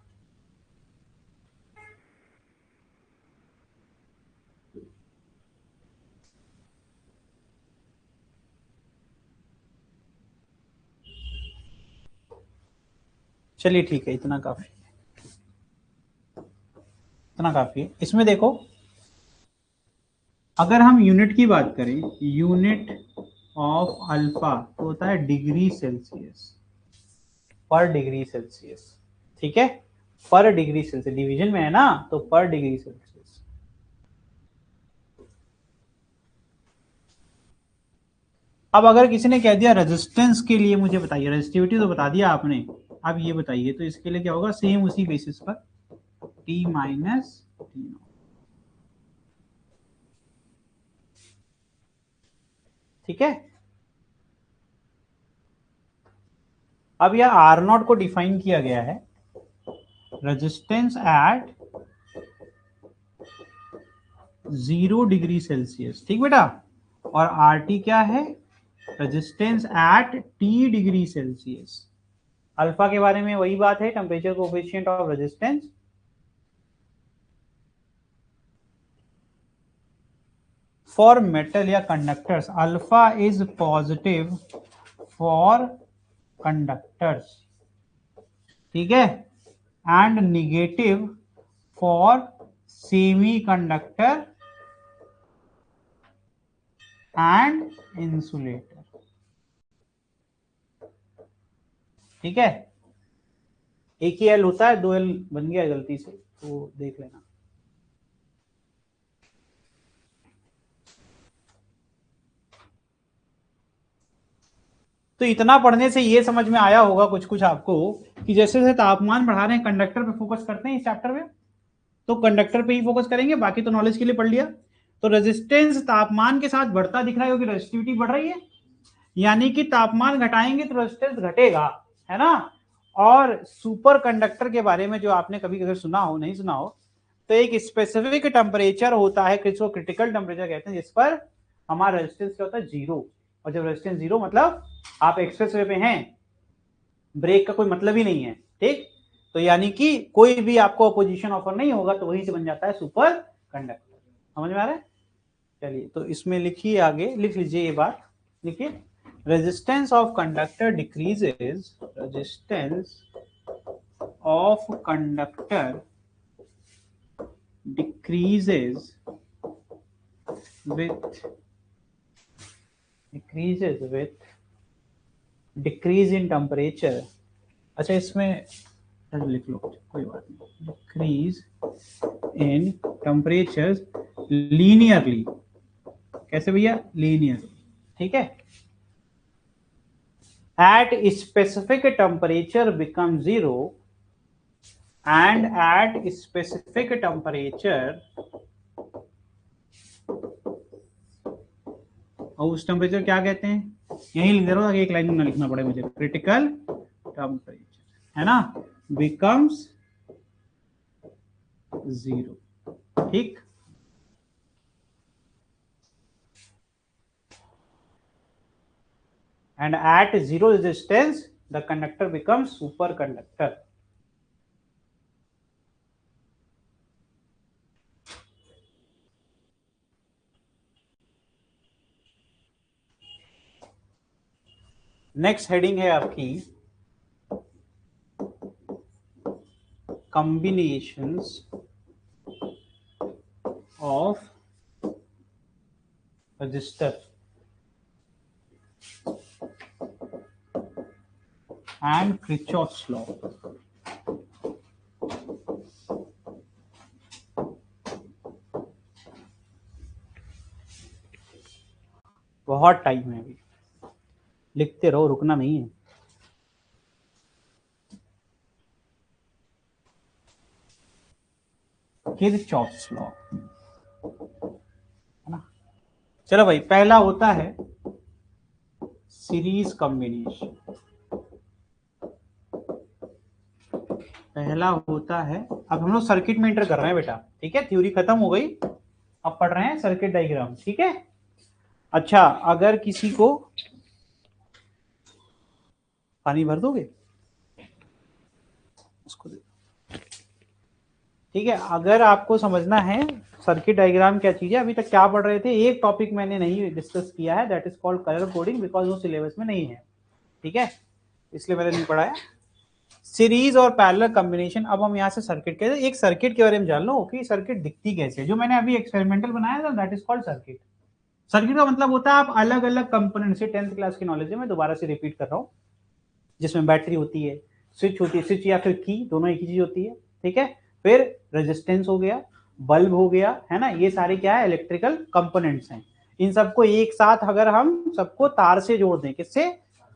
चलिए ठीक है, इतना काफी है। इसमें देखो, अगर हम यूनिट की बात करें, यूनिट ऑफ अल्फा तो होता है डिग्री सेल्सियस, पर डिग्री सेल्सियस, ठीक है, पर डिग्री सेल्सियस, डिवीजन में है ना, तो पर डिग्री सेल्सियस। अब अगर किसी ने कह दिया रेजिस्टेंस के लिए मुझे बताइए, रेजिस्टिविटी तो बता दिया आपने, अब ये बताइए तो इसके लिए क्या होगा, सेम उसी बेसिस पर T माइनस T, ठीक है। अब यह आर नॉट को डिफाइन किया गया है, रेजिस्टेंस एट 0 डिग्री सेल्सियस, ठीक बेटा, और आर टी क्या है, resistance at T degree Celsius. Alpha के बारे में वही बात है, temperature coefficient of resistance. For metal या conductors, alpha is positive for conductors, ठीक है, and negative for semiconductor and insulator, ठीक है। एक ही एल होता है, 2 एल बन गया गलती से, तो देख लेना। तो इतना पढ़ने से ये समझ में आया होगा कुछ कुछ आपको कि जैसे जैसे तापमान बढ़ा रहे हैं, कंडक्टर पे फोकस करते हैं इस चैप्टर में, तो कंडक्टर पे ही फोकस करेंगे, बाकी तो नॉलेज के लिए पढ़ लिया। तो रेजिस्टेंस तापमान के साथ बढ़ता दिख रहा है क्योंकि रेजिस्टिविटी बढ़ रही है, यानी कि तापमान घटाएंगे तो रेजिस्टेंस घटेगा, है ना। और सुपर कंडक्टर के बारे में जो आपने कभी अगर सुना हो, नहीं सुना हो, तो एक स्पेसिफिक टेम्परेचर होता है, जिसको क्रिटिकल टेम्परेचर कहते हैं, जिस पर हमारा रेजिस्टेंस क्या होता है, 0। और जब रेजिस्टेंस 0 मतलब आप एक्सप्रेस वे पे हैं, ब्रेक का कोई मतलब ही नहीं है, ठीक। तो यानी कि कोई भी आपको अपोजिशन ऑफर नहीं होगा, तो वहीं से बन जाता है सुपर कंडक्टर। समझ में आ रहा है। चलिए, तो इसमें लिखिए, आगे लिख लीजिए ये बात, लिखिए, resistance of conductor decreases, resistance of conductor decreases with decrease in temperature। अच्छा, इसमें लिख लो, कोई बात नहीं, डिक्रीज इन टेम्परेचर लीनियरली, कैसे भैया, लीनियरली, ठीक है। At specific temperature become 0 and at specific temperature, और उस टेम्परेचर क्या कहते हैं, यही लिख दे रहा हूं, एक लाइन में ना लिखना पड़े मुझे, क्रिटिकल टेम्परेचर, है ना, बिकम्स 0, ठीक। and at 0 resistance the conductor becomes superconductor। Next heading है आपकी combinations of resistor and Kirchhoff's law। बहुत टाइम है अभी, लिखते रहो, रुकना नहीं है। किरचॉफ्स लॉ, है ना। चलो भाई, पहला होता है सीरीज कॉम्बिनेशन, पहला होता है, अब हम लोग सर्किट में एंटर कर रहे हैं बेटा, ठीक है, थ्योरी खत्म हो गई, अब पढ़ रहे हैं सर्किट डायग्राम, ठीक है। अच्छा, अगर किसी को पानी भर दोगे उसको, ठीक है। अगर आपको समझना है सर्किट डायग्राम क्या चीज है, अभी तक क्या पढ़ रहे थे, एक टॉपिक मैंने नहीं डिस्कस किया है, that is called colour coding, because वो सिलेबस में नहीं है, ठीक है, इसलिए मैंने नहीं पढ़ाया। सीरीज और पैरेलल कॉम्बिनेशन। अब हम यहाँ से सर्किट के एक सर्किट के बारे में जान लो कि सर्किट दिखती कैसे है। जो मैंने अभी एक्सपेरिमेंटल बनाया था that is called circuit. Circuit का मतलब होता है आप अलग अलग कंपोनेंट से 10th क्लास की नॉलेज है, मैं दोबारा से रिपीट कर रहा हूँ, जिसमें बैटरी होती है, स्विच होती है, स्विच या फिर की दोनों एक ही चीज होती है, ठीक है। फिर रेजिस्टेंस हो गया, बल्ब हो गया, है ना, ये सारे क्या है इलेक्ट्रिकल कंपोनेंट्स हैं। इन सबको एक साथ अगर हम सबको तार से जोड़ दें, किससे,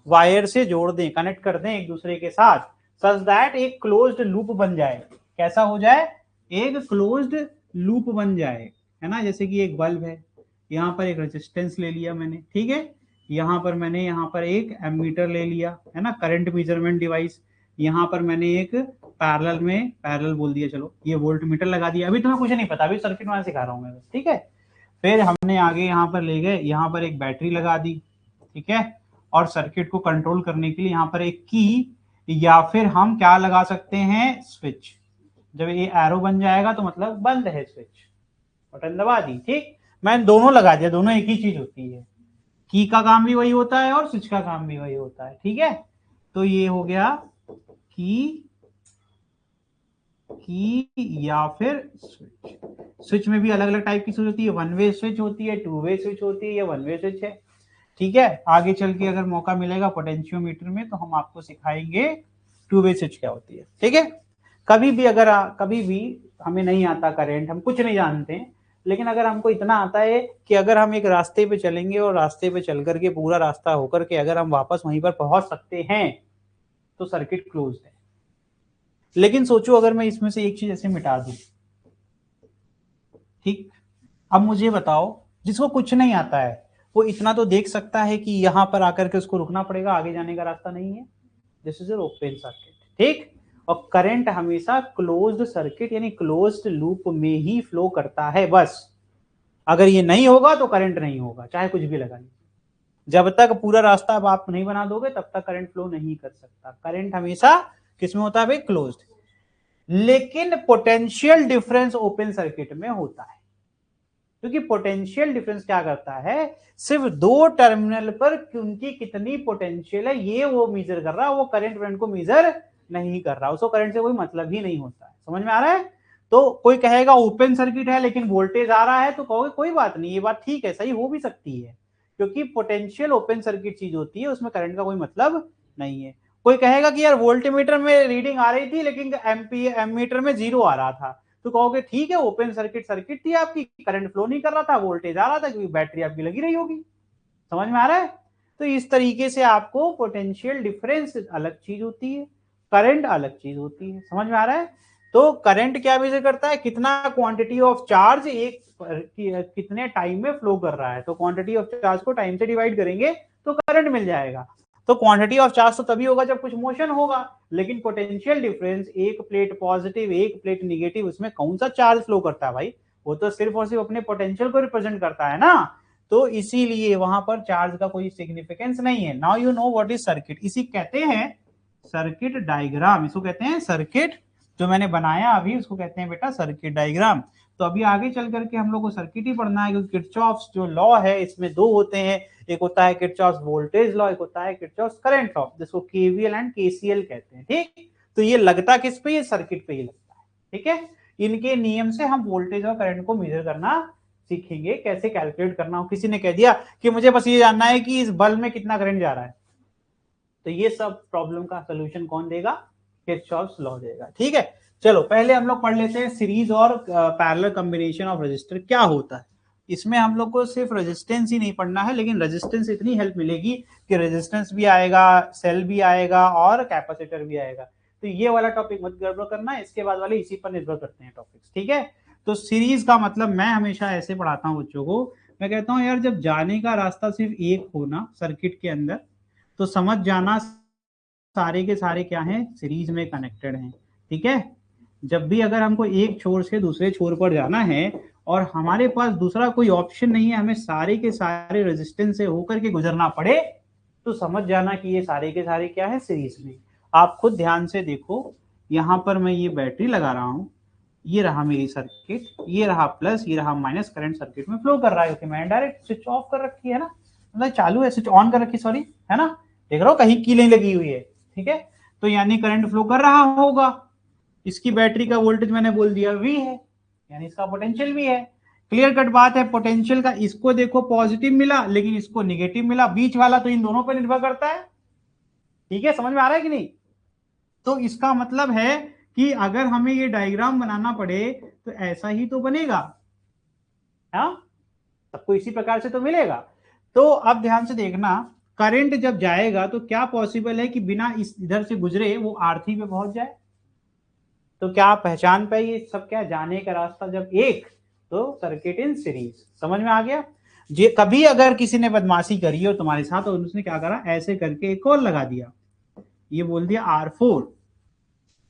वायर से जोड़ दें, कनेक्ट कर दें एक दूसरे के साथ, सच दैट एक क्लोज्ड लूप बन जाए। कैसा हो जाए, एक क्लोज्ड लूप बन जाए, है ना। जैसे कि एक बल्ब है, यहाँ पर एक रेजिस्टेंस ले लिया मैंने, ठीक है, यहाँ पर मैंने यहाँ पर एक एमीटर ले लिया, है ना, करंट मेजरमेंट डिवाइस। यहाँ पर मैंने एक पैरेलल में, पैरेलल बोल दिया, चलो ये वोल्ट मीटर लगा दिया। अभी तुम्हें कुछ नहीं पता, अभी सर्किट में सिखा रहा हूँ मैं बस, ठीक है। फिर हमने आगे यहाँ पर ले गए, यहाँ पर एक बैटरी लगा दी, ठीक है, और सर्किट को कंट्रोल करने के लिए यहाँ पर एक की या फिर हम क्या लगा सकते हैं, स्विच। जब ये एरो बन जाएगा तो मतलब बंद है स्विच, बटन दबा दी, ठीक। मैंने दोनों लगा दिया, दोनों एक ही चीज होती है, की का काम भी वही होता है और स्विच का काम भी वही होता है, ठीक है। तो ये हो गया की या फिर स्विच। स्विच में भी अलग अलग टाइप की स्विच होती है, वन वे स्विच होती है, टू वे स्विच होती है, या वन वे स्विच है, ठीक है। आगे चल के अगर मौका मिलेगा पोटेंशियोमीटर में तो हम आपको सिखाएंगे टू वे स्विच क्या होती है, ठीक है। कभी भी अगर कभी भी हमें नहीं आता करंट, हम कुछ नहीं जानते हैं, लेकिन अगर हमको इतना आता है कि अगर हम एक रास्ते पे चलेंगे और रास्ते पे चल करके पूरा रास्ता होकर के अगर हम वापस वहीं पर पहुंच सकते हैं तो सर्किट क्लोज है। लेकिन सोचो अगर मैं इसमें से एक चीज ऐसे मिटा दूं, ठीक। अब मुझे बताओ, जिसको कुछ नहीं आता है वो इतना तो देख सकता है कि यहां पर आकर के उसको रुकना पड़ेगा, आगे जाने का रास्ता नहीं है। दिस इज ओपन सर्किट, ठीक। और करंट हमेशा क्लोज्ड सर्किट यानी क्लोज्ड लूप में ही फ्लो करता है, बस। अगर ये नहीं होगा तो करंट नहीं होगा, चाहे कुछ भी लगा लीजिए। जब तक पूरा रास्ता अब आप नहीं बना दोगे तब तक करंट फ्लो नहीं कर सकता। करंट हमेशा किसमें होता है भाई, क्लोज्ड। लेकिन पोटेंशियल डिफरेंस ओपन सर्किट में होता है, क्योंकि पोटेंशियल डिफरेंस क्या करता है, सिर्फ दो टर्मिनल पर उनकी कितनी पोटेंशियल है ये वो मेजर कर रहा है, वो करंट को मेजर नहीं कर रहा, उसको करंट से कोई मतलब ही नहीं होता है। समझ में आ रहा है। तो कोई कहेगा ओपन सर्किट है लेकिन वोल्टेज आ रहा है, तो कहोगे कोई बात नहीं, ये बात ठीक है, सही हो भी सकती है, क्योंकि पोटेंशियल ओपन सर्किट चीज होती है, उसमें करंट का कोई मतलब नहीं है। कोई कहेगा कि यार वोल्टमीटर में रीडिंग आ रही थी लेकिन एमीटर में जीरो आ रहा था, तो कहोगे ठीक है, ओपन सर्किट सर्किट थी आपकी, करंट फ्लो नहीं कर रहा था, वोल्टेज आ रहा था क्योंकि बैटरी आपकी लगी रही होगी। समझ में आ रहा है। तो इस तरीके से आपको पोटेंशियल डिफरेंस अलग चीज होती है, करंट अलग चीज होती है। समझ में आ रहा है। तो करंट क्या मेजर करता है, कितना क्वांटिटी ऑफ चार्ज एक कितने टाइम में फ्लो कर रहा है, तो क्वांटिटी ऑफ चार्ज को टाइम से डिवाइड करेंगे तो करंट मिल जाएगा। तो क्वांटिटी ऑफ चार्ज तो तभी होगा जब कुछ मोशन होगा, लेकिन पोटेंशियल डिफरेंस, एक प्लेट पॉजिटिव एक प्लेट निगेटिव, उसमें कौन सा चार्ज फ्लो करता है भाई, वो तो सिर्फ और सिर्फ अपने पोटेंशियल को रिप्रेजेंट करता है ना। तो इसीलिए वहां पर चार्ज का कोई सिग्निफिकेंस नहीं है। Now you know what is circuit, इसी कहते हैं सर्किट डायग्राम, इसको कहते हैं सर्किट। जो मैंने बनाया अभी उसको कहते हैं बेटा सर्किट डायग्राम। तो अभी आगे चल करके हम लोग को सर्किट ही पढ़ना है, क्योंकि किरचॉफ्स जो लॉ है इसमें दो होते हैं, एक होता है किरचॉफ्स वोल्टेज लॉ, एक होता है किरचॉफ्स करंट लॉ, जिसको केवीएल एंड केसीएल कहते हैं, ठीक। तो ये लगता किस पे, ये सर्किट पे ही लगता है, ठीक है। इनके नियम से हम वोल्टेज और करंट को मेजर करना सीखेंगे, कैसे कैलकुलेट करना हो। किसी ने कह दिया कि मुझे बस ये जानना है कि इस बल्ब में कितना करंट जा रहा है, तो ये सब प्रॉब्लम का सोल्यूशन कौन देगा, किरचॉफ्स लॉ देगा, ठीक है। चलो पहले हम लोग पढ़ लेते हैं सीरीज और पैरेलल कॉम्बिनेशन ऑफ रेजिस्टर क्या होता है। इसमें हम लोग को सिर्फ रेजिस्टेंस ही नहीं पढ़ना है, लेकिन रेजिस्टेंस इतनी हेल्प मिलेगी कि रेजिस्टेंस भी आएगा, सेल भी आएगा और कैपेसिटर भी आएगा। तो ये वाला टॉपिक मत गड़बड़ करना, इसके बाद वाले इसी पर निर्भर करते हैं टॉपिक्स, ठीक है। तो सीरीज का मतलब मैं हमेशा ऐसे पढ़ाता हूँ बच्चों को, मैं कहता हूँ यार जब जाने का रास्ता सिर्फ एक हो ना सर्किट के अंदर, तो समझ जाना सारे के सारे क्या हैं, सीरीज में कनेक्टेड हैं, ठीक है। जब भी अगर हमको एक छोर से दूसरे छोर पर जाना है और हमारे पास दूसरा कोई ऑप्शन नहीं है, हमें सारे के सारे रेजिस्टेंस से होकर के गुजरना पड़े, तो समझ जाना कि ये सारे के सारे क्या है, सीरीज में। आप खुद ध्यान से देखो, यहां पर मैं ये बैटरी लगा रहा हूं, ये रहा मेरी सर्किट, ये रहा प्लस, ये रहा माइनस, करंट सर्किट में फ्लो कर रहा है, क्योंकि मैंने डायरेक्ट स्विच ऑफ कर रखी है ना, मतलब चालू है, स्विच ऑन कर रखी, सॉरी, है ना, देख रहा हो कहीं की नहीं लगी हुई है, ठीक है। तो यानी करंट फ्लो कर रहा होगा। इसकी बैटरी का वोल्टेज मैंने बोल दिया V है, यानी इसका पोटेंशियल भी है। क्लियर कट बात है। पोटेंशियल का इसको देखो पॉजिटिव मिला लेकिन इसको निगेटिव मिला, बीच वाला तो इन दोनों पर निर्भर करता है। ठीक है, समझ में आ रहा है कि नहीं? तो इसका मतलब है कि अगर हमें ये डायग्राम बनाना पड़े तो ऐसा ही तो बनेगा, हाँ, सबको इसी प्रकार से तो मिलेगा। तो अब ध्यान से देखना, करंट जब जाएगा तो क्या पॉसिबल है कि बिना इस इधर से गुजरे वो R3 पे पहुंच जाए? तो क्या आप पहचान पाए ये सब क्या जाने का रास्ता जब एक, तो सर्किट इन सीरीज। समझ में आ गया? जे कभी अगर किसी ने बदमाशी करी हो तुम्हारे साथ और उसने क्या करा, ऐसे करके एक और लगा दिया, ये बोल दिया R4,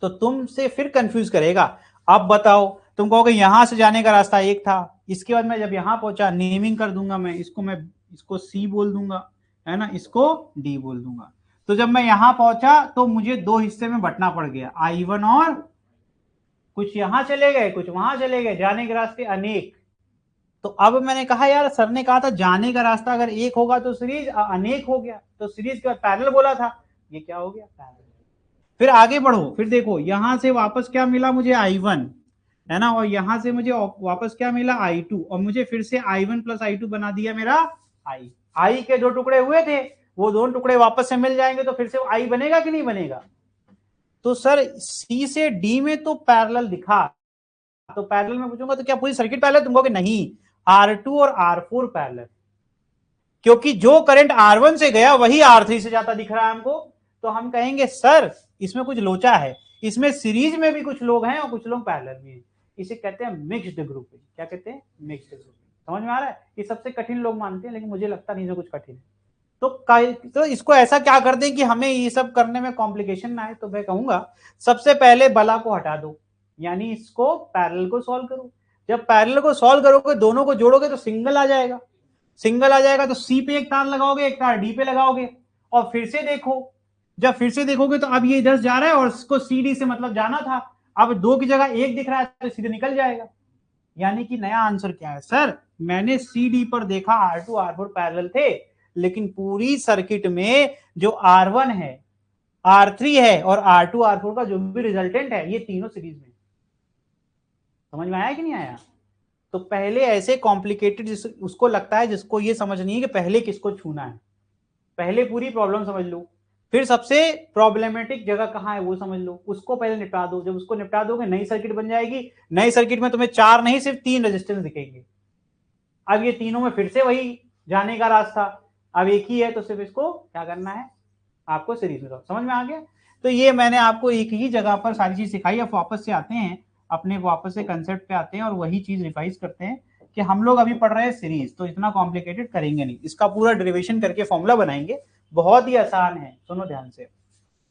तो तुमसे फिर कंफ्यूज करेगा। अब बताओ, तुम कहोगे यहां से जाने का रास्ता एक था, इसके बाद मैं जब यहां पहुंचा नेमिंग कर दूंगा, मैं इसको C बोल दूंगा, है ना, इसको D बोल दूंगा। तो जब मैं यहां पहुंचा तो मुझे दो हिस्से में बंटना पड़ गया, I1 और कुछ यहां चले गए कुछ वहां चले गए, जाने के रास्ते अनेक। तो अब मैंने कहा यार, सर ने कहा था जाने का रास्ता अगर एक होगा तो सीरीज अनेक हो गया, तो सीरीज के बाद पैरेलल बोला था, ये क्या हो गया, पैरेलल। फिर आगे बढ़ो, फिर देखो यहां से वापस क्या मिला मुझे, I1, है ना, और यहां से मुझे वापस क्या मिला, I2, और मुझे फिर से I1 प्लस I2 बना दिया मेरा I के दो टुकड़े हुए थे, वो दोनों टुकड़े वापस से मिल जाएंगे तो फिर से I बनेगा कि नहीं बनेगा? तो सर C से D में तो पैरेलल दिखा, तो पैरेलल में पूछूंगा तो क्या पूरी सर्किट पैरेलल? तुम कहोगे नहीं, R2 और R4 पैरेलल, क्योंकि जो करंट R1 से गया वही R3 से जाता दिख रहा है हमको। तो हम कहेंगे सर इसमें कुछ लोचा है, इसमें सीरीज में भी कुछ लोग हैं और कुछ लोग पैरेलल में हैं, इसे कहते हैं मिक्स्ड ग्रुपिंग। क्या कहते हैं? Mixed grouping. समझ में आ रहा है? ये सबसे कठिन लोग मानते हैं, लेकिन मुझे लगता नहीं है कुछ कठिन है। तो इसको ऐसा क्या कर दें कि हमें ये सब करने में कॉम्प्लिकेशन ना आए। तो मैं कहूंगा सबसे पहले बला को हटा दो, यानी इसको पैरेलल को सॉल्व करो। जब पैरेलल को सॉल्व करोगे, दोनों को जोड़ोगे तो सिंगल आ जाएगा, सिंगल आ जाएगा तो C पे एक तार लगाओगे, एक तार D पे लगाओगे, और फिर से देखो, जब फिर से देखोगे तो अब ये इधर जा रहा है और इसको CD से मतलब जाना था, अब दो की जगह एक दिख रहा है तो सीधे निकल जाएगा। यानी कि नया आंसर क्या है, सर मैंने CD पर देखा R2 R4 पैरेलल थे, लेकिन पूरी सर्किट में जो R1 है, R3 है और R2 R4 का जो भी रिजल्टेंट है, ये तीनों सीरीज में। समझ में आया कि नहीं आया? तो पहले ऐसे कॉम्प्लिकेटेड उसको लगता है जिसको ये समझ नहीं है कि पहले किसको छूना है, पहले पूरी प्रॉब्लम समझ लो, फिर सबसे प्रॉब्लमेटिक जगह कहां है वो समझ लो, उसको पहले निपटा दो। जब उसको निपटा दोगे नई सर्किट बन जाएगी, नई सर्किट में तुम्हें 4 नहीं सिर्फ 3 रेजिस्टेंस दिखेंगे। अब ये तीनों में फिर से वही जाने का रास्ता, अब एक ही है तो सिर्फ इसको क्या करना है, आपको सीरीज में। समझ में आ गया? तो ये मैंने आपको एक ही जगह पर सारी चीज सिखाई। अब वापस से आते हैं अपने, वापस से कंसेप्ट पे आते हैं और वही चीज रिवाइज करते हैं कि हम लोग अभी पढ़ रहे हैं सीरीज, तो इतना कॉम्प्लिकेटेड करेंगे नहीं, इसका पूरा डेरिवेशन करके फॉर्मूला बनाएंगे, बहुत ही आसान है। सुनो ध्यान से।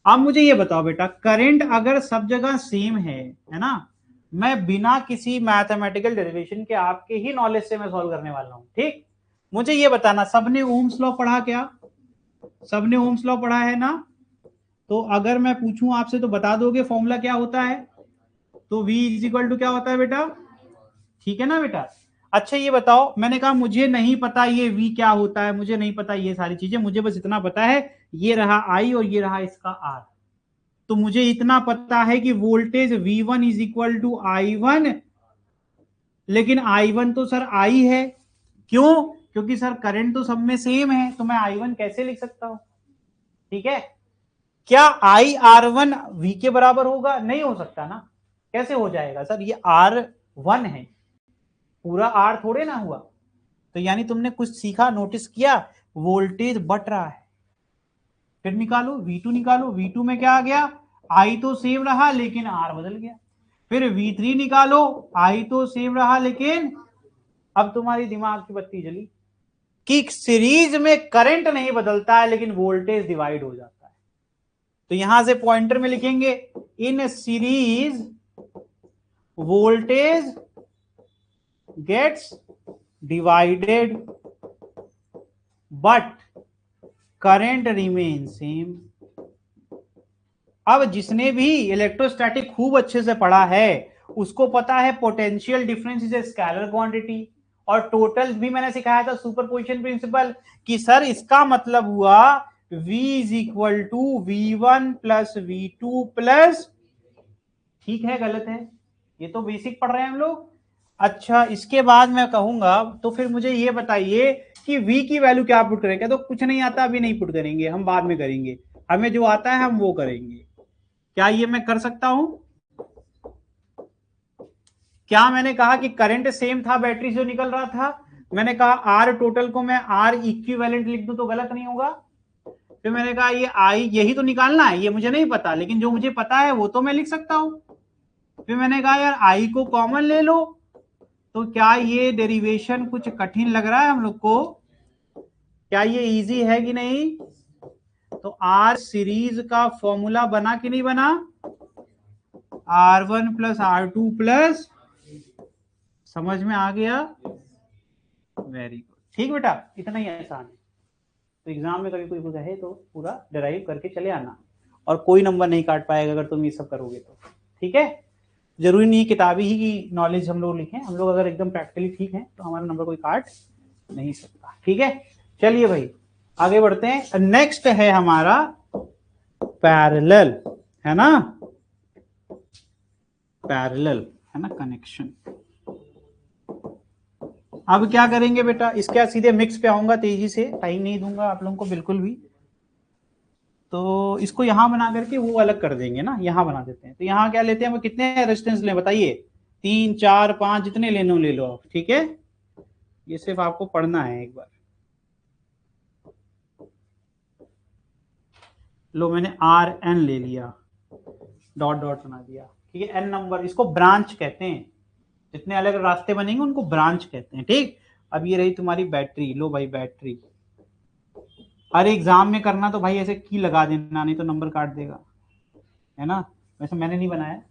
अब मुझे ये बताओ बेटा, करंट अगर सब जगह सेम है ना, मैं बिना किसी मैथमेटिकल डेरिवेशन के आपके ही नॉलेज से मैं सॉल्व करने वाला हूं, ठीक? मुझे ये बताना, सबने ओम्स लॉ पढ़ा क्या? सबने ओम्स लॉ पढ़ा है ना? तो अगर मैं पूछूं आपसे तो बता दोगे फॉर्मूला क्या होता है? तो V इज इक्वल टू क्या होता है बेटा? ठीक है ना बेटा? अच्छा ये बताओ, मैंने कहा मुझे नहीं पता ये V क्या होता है, मुझे नहीं पता ये सारी चीजें, मुझे बस इतना पता है ये रहा I और ये रहा इसका R। तो मुझे इतना पता है कि voltage V1 is equal to I1, लेकिन I1 तो सर I है, क्यों? क्योंकि सर करंट तो सब में सेम है, तो मैं I1 कैसे लिख सकता हूं? ठीक है, क्या I R1 V के बराबर होगा? नहीं हो सकता ना। कैसे हो जाएगा सर, ये R1 है, पूरा R थोड़े ना हुआ। तो यानी तुमने कुछ सीखा, नोटिस किया, वोल्टेज बढ़ रहा है। फिर निकालो V2, निकालो V2 में क्या आ गया, I तो सेम रहा लेकिन R बदल गया। फिर V3 निकालो, I तो सेम रहा लेकिन, अब तुम्हारी दिमाग की बत्ती जली कि सीरीज में करंट नहीं बदलता है लेकिन वोल्टेज डिवाइड हो जाता है। तो यहां से पॉइंटर में लिखेंगे, in series voltage gets divided but current remain same. अब जिसने भी इलेक्ट्रोस्टैटिक खूब अच्छे से पढ़ा है उसको पता है potential difference is a scalar quantity, और टोटल भी मैंने सिखाया था सुपरपोजिशन प्रिंसिपल, कि सर इसका मतलब हुआ v is equal to v1 plus v2 plus, ठीक है गलत है, ये तो बेसिक पढ़ रहे हैं हम लोग। अच्छा इसके बाद मैं कहूंगा तो फिर मुझे ये बताइए कि v की वैल्यू क्या पुट करें, क्या तो कुछ नहीं आता अभी नहीं पुट करेंगे, हम बाद में करेंगे, हमें जो आता है हम वो करेंगे। क्या ये मैं कर सकता हूं? क्या मैंने कहा कि करंट सेम था बैटरी से निकल रहा था, मैंने कहा आर टोटल को मैं आर इक्विवेलेंट लिख दूं तो गलत नहीं होगा। फिर मैंने कहा ये आई यही तो निकालना है, ये मुझे नहीं पता लेकिन जो मुझे पता है वो तो मैं लिख सकता हूं। फिर मैंने कहा यार आई को कॉमन ले लो, तो क्या ये डेरिवेशन कुछ कठिन लग रहा है हम लोग को? क्या ये इजी है कि नहीं? तो आर सीरीज का फॉर्मूला बना कि नहीं बना? R1 प्लस R2 प्लस, समझ में आ गया? वेरी गुड, ठीक बेटा, इतना ही आसान है। तो एग्जाम में कभी कोई कहे तो पूरा डिराइव करके चले आना, और कोई नंबर नहीं काट पाएगा अगर तुम ये सब करोगे तो, ठीक है। जरूरी नहीं किताबी ही की नॉलेज हम लोग लिखें, हम लोग अगर एकदम प्रैक्टिकली ठीक है तो हमारा नंबर कोई काट नहीं सकता, ठीक है। चलिए भाई आगे बढ़ते हैं। नेक्स्ट है हमारा पैरेलल, है ना, पैरेलल है ना, कनेक्शन। अब क्या करेंगे बेटा, इसके सीधे मिक्स पे आऊंगा तेजी से, टाइम नहीं दूंगा आप लोगों को बिल्कुल भी। तो इसको यहां बना करके वो अलग कर देंगे ना, यहां बना देते हैं। तो यहां क्या लेते हैं हम, कितने रेजिस्टेंस लें बताइए? 3 4 5 जितने लेनो ले लो आप, ठीक है। ये सिर्फ आपको पढ़ना है एक बार। लो मैंने आर एन ले लिया, डॉट डॉट बना दिया, ठीक है। एन नंबर, इसको ब्रांच कहते हैं, जितने अलग रास्ते बनेंगे उनको ब्रांच कहते हैं, ठीक। अब ये रही तुम्हारी बैटरी, लो भाई बैटरी। हर एग्जाम में करना तो भाई ऐसे की लगा देना, नहीं तो नंबर काट देगा, है ना। वैसे मैंने नहीं बनाया,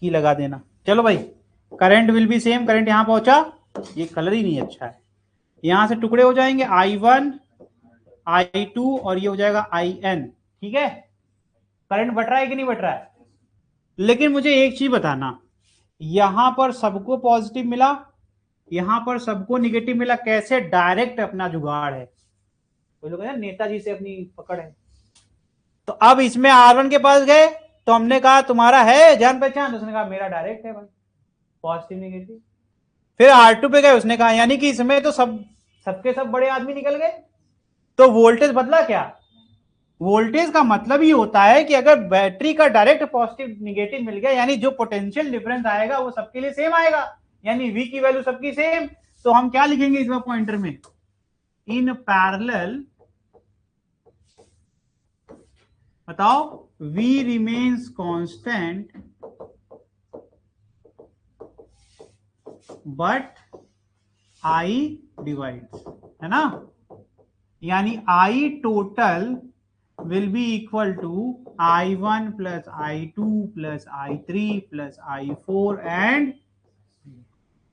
की लगा देना। चलो भाई, current will be same, current यहां पहुंचा, ये कलर ही नहीं अच्छा है, यहां से टुकड़े हो जाएंगे I1 I2 और ये हो जाएगा IN, ठीक है। करंट बढ़ रहा है कि नहीं बढ़ रहा है? लेकिन मुझे एक चीज बताना, यहां पर सबको पॉजिटिव मिला, यहां पर सबको निगेटिव मिला, कैसे? डायरेक्ट अपना जुगाड़ है, कोई लोग है नेताजी से अपनी पकड़ है। तो अब इसमें R1 के पास गए तो हमने कहा तुम्हारा है जान पहचान, तो उसने कहा मेरा डायरेक्ट है भाई, पॉजिटिव नेगेटिव। फिर R2 पे गए, उसने कहा यानी कि इसमें तो सबके सब बड़े आदमी निकल गए, तो वोल्टेज बदला क्या? वोल्टेज का मतलब ही होता है कि अगर बैटरी का डायरेक्ट पॉजिटिव निगेटिव मिल गया, यानी जो पोटेंशियल डिफरेंस आएगा वो सबके लिए सेम आएगा, यानी V की वैल्यू सबकी सेम। तो हम क्या लिखेंगे इस पॉइंटर में, इन पैरेलल, बताओ, V remains constant but I divides, है ना, यानी I total will be equal to I1 plus I2 plus I3 plus I4 and,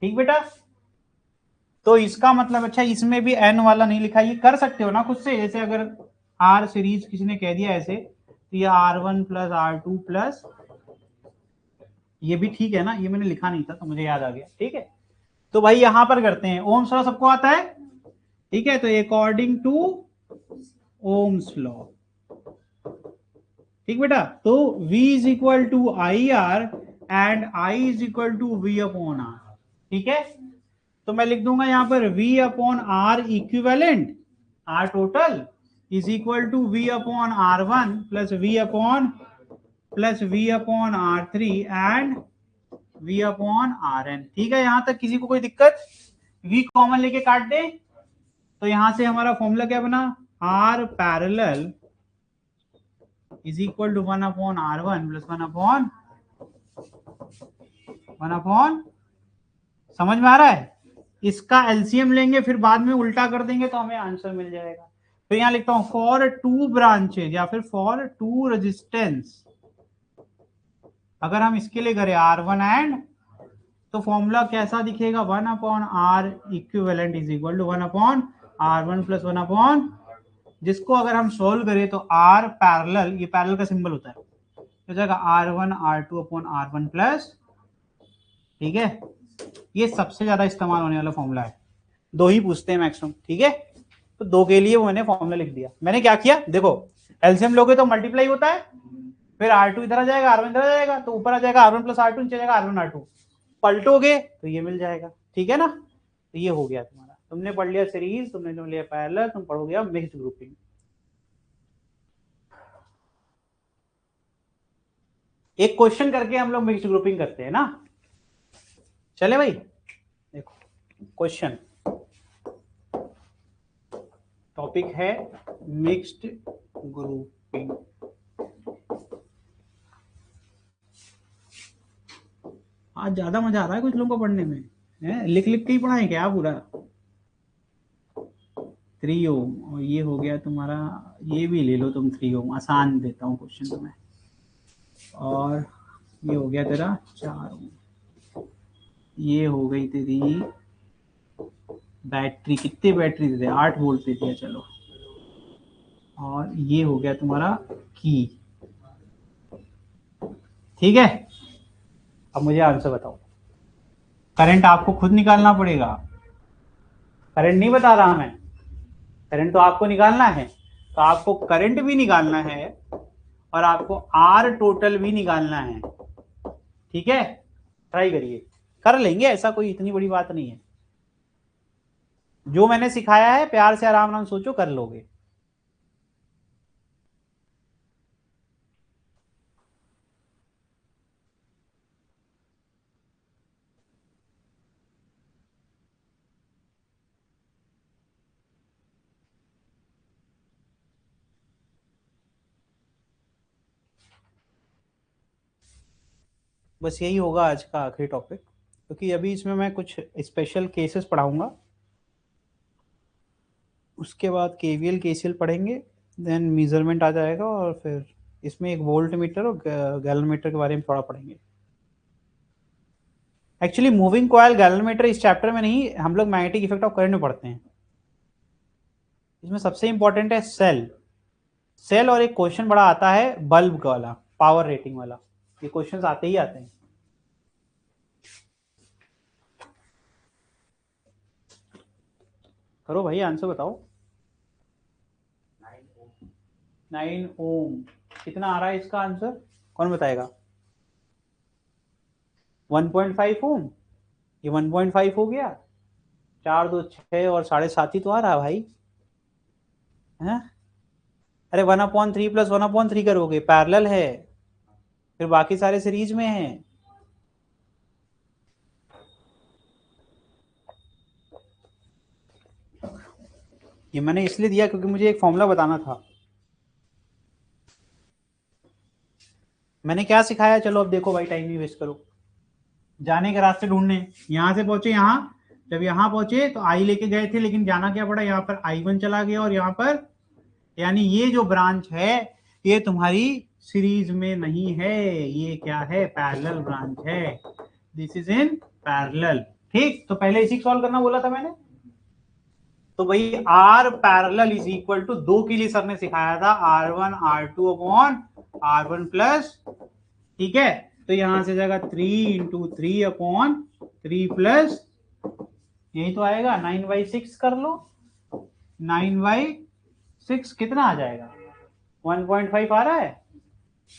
ठीक बेटा। तो इसका मतलब, अच्छा इसमें भी n वाला नहीं लिखा, ये कर सकते हो ना खुद से, जैसे अगर R सीरीज किसी ने कह दिया ऐसे, तो ये R1 प्लस R2 प्लस, ये भी ठीक है ना, ये मैंने लिखा नहीं था तो मुझे याद आ गया, ठीक है। तो भाई यहां पर करते हैं, ओम्स लॉ सबको आता है, ठीक है। तो अकॉर्डिंग टू ओम्स लॉ, ठीक बेटा। तो V is equal to I R and I is equal to V upon R, ठीक है। तो मैं लिख दूंगा यहां पर V upon R equivalent, R total is equal to V upon R1 plus V upon R3 and V upon Rn, ठीक है। यहां तक किसी को कोई दिक्कत? V कॉमन लेके काट दे, तो यहां से हमारा फॉर्मूला क्या बना, R parallel is equal to 1 upon R1 plus 1 upon, समझ में आ रहा है? इसका एलसीएम लेंगे फिर बाद में उल्टा कर देंगे तो हमें आंसर मिल जाएगा। तो यहां लिखता हूं फॉर 2 ब्रांचेज या फिर फॉर 2 रेजिस्टेंस, अगर हम इसके लिए करें R1 एंड, तो फॉर्मूला कैसा दिखेगा, 1 upon R equivalent is equal to 1 upon R1 plus 1 upon, जिसको अगर हम सोल्व करें तो R पैरेलल, ये पैरेलल का सिंबल होता है, हो जाएगा R1 R2 upon R1 plus, ठीक है। ये सबसे ज्यादा इस्तेमाल होने वाला फॉर्मूला है, 2 ही पूछते हैं मैक्सिमम, ठीक है। तो 2 के लिए वो मैंने फॉर्मूला लिख दिया। मैंने क्या किया, देखो एलसीएम लोगे तो मल्टीप्लाई होता है, फिर R2 इधर आ जाएगा, R1 इधर आ जाएगा, तो ऊपर आ जाएगा R1 प्लस R2, नीचे जाएगा R1 R2, पलटोगे तो ये मिल जाएगा। ठीक है ना, तो ये हो गया तुम्हारा, तुमने पढ़ लिया सीरीज, तुमने जो लिया पैरेलल, तुम पढ़ोगे अब मिक्स्ड ग्रुपिंग। एक क्वेश्चन करके हम लोग मिक्स्ड ग्रुपिंग करते हैं ना। चले भाई, देखो क्वेश्चन, टॉपिक है मिक्स्ड ग्रुपिंग। आज ज्यादा मजा आ रहा है कुछ लोगों को पढ़ने में, है? लिख लिख के ही पढ़ाएं क्या पूरा। 3 ओम, और ये हो गया तुम्हारा, ये भी ले लो तुम 3 ओम, आसान देता हूँ क्वेश्चन तुम्हें, और ये हो गया तेरा 4 ओम, ये हो गई तेरी बैटरी, कितनी बैटरी दे, 8 वोल्ट दे दिया चलो, और ये हो गया तुम्हारा की। ठीक है, अब मुझे आंसर बताओ। करंट आपको खुद निकालना पड़ेगा, करंट नहीं बता रहा मैं, करंट तो आपको निकालना है, तो आपको करंट भी निकालना है और आपको आर टोटल भी निकालना है। ठीक है, ट्राई करिए, कर लेंगे, ऐसा कोई इतनी बड़ी बात नहीं है। जो मैंने सिखाया है प्यार से आराम आराम सोचो, कर लोगे। बस यही होगा आज का आखिरी टॉपिक, क्योंकि अभी इसमें मैं कुछ स्पेशल केसेस पढ़ाऊंगा, उसके बाद केवीएल केसीएल पढ़ेंगे, देन मेजरमेंट आ जाएगा, और फिर इसमें एक वोल्ट मीटर और गैलन मीटर के बारे में थोड़ा पढ़ेंगे। Actually moving coil galvanometer इस चैप्टर में नहीं, हम लोग मैग्नेटिक इफेक्ट ऑफ करंट में पढ़ते हैं। इसमें सबसे इंपॉर्टेंट है सेल, सेल, और एक क्वेश्चन बड़ा आता है बल्ब वाला, पावर रेटिंग वाला, ये क्वेश्चंस आते ही आते हैं। करो भाई, आंसर बताओ। 9 ओम कितना आ रहा है इसका आंसर, कौन बताएगा? 1.5 ओम, ये 1.5 हो गया, 4 2 6 और 7.5 ही तो आ रहा है भाई, है? अरे 1/3 प्लस 1/3 करोगे, पैरेलल है, फिर बाकी सारे सीरीज में है। ये मैंने इसलिए दिया क्योंकि मुझे एक फॉर्मूला बताना था। मैंने क्या सिखाया, चलो अब देखो भाई, टाइम नहीं वेस्ट करो, जाने के रास्ते ढूंढने। यहाँ से पहुंचे, यहाँ जब यहाँ पहुंचे तो आई लेके गए थे, लेकिन जाना क्या पड़ा, यहाँ पर I1 चला गया, और यहाँ पर यानी ये जो ब्रांच है ये तुम्हारी सीरीज में नहीं है, ये क्या है, पैरेलल ब्रांच है, दिस इज इन पैरेलल। ठीक, तो पहले इसी सॉल्व करना बोला था मैंने, तो भाई R parallel is equal to 2 के लिए सर ने सिखाया था R1 R2 upon R1 plus, ठीक है, तो यहां से जाएगा 3 इंटू 3 अपॉन 3 प्लस, यही तो आएगा 9/6 कर लो, 9/6 कितना आ जाएगा, 1.5 आ रहा है,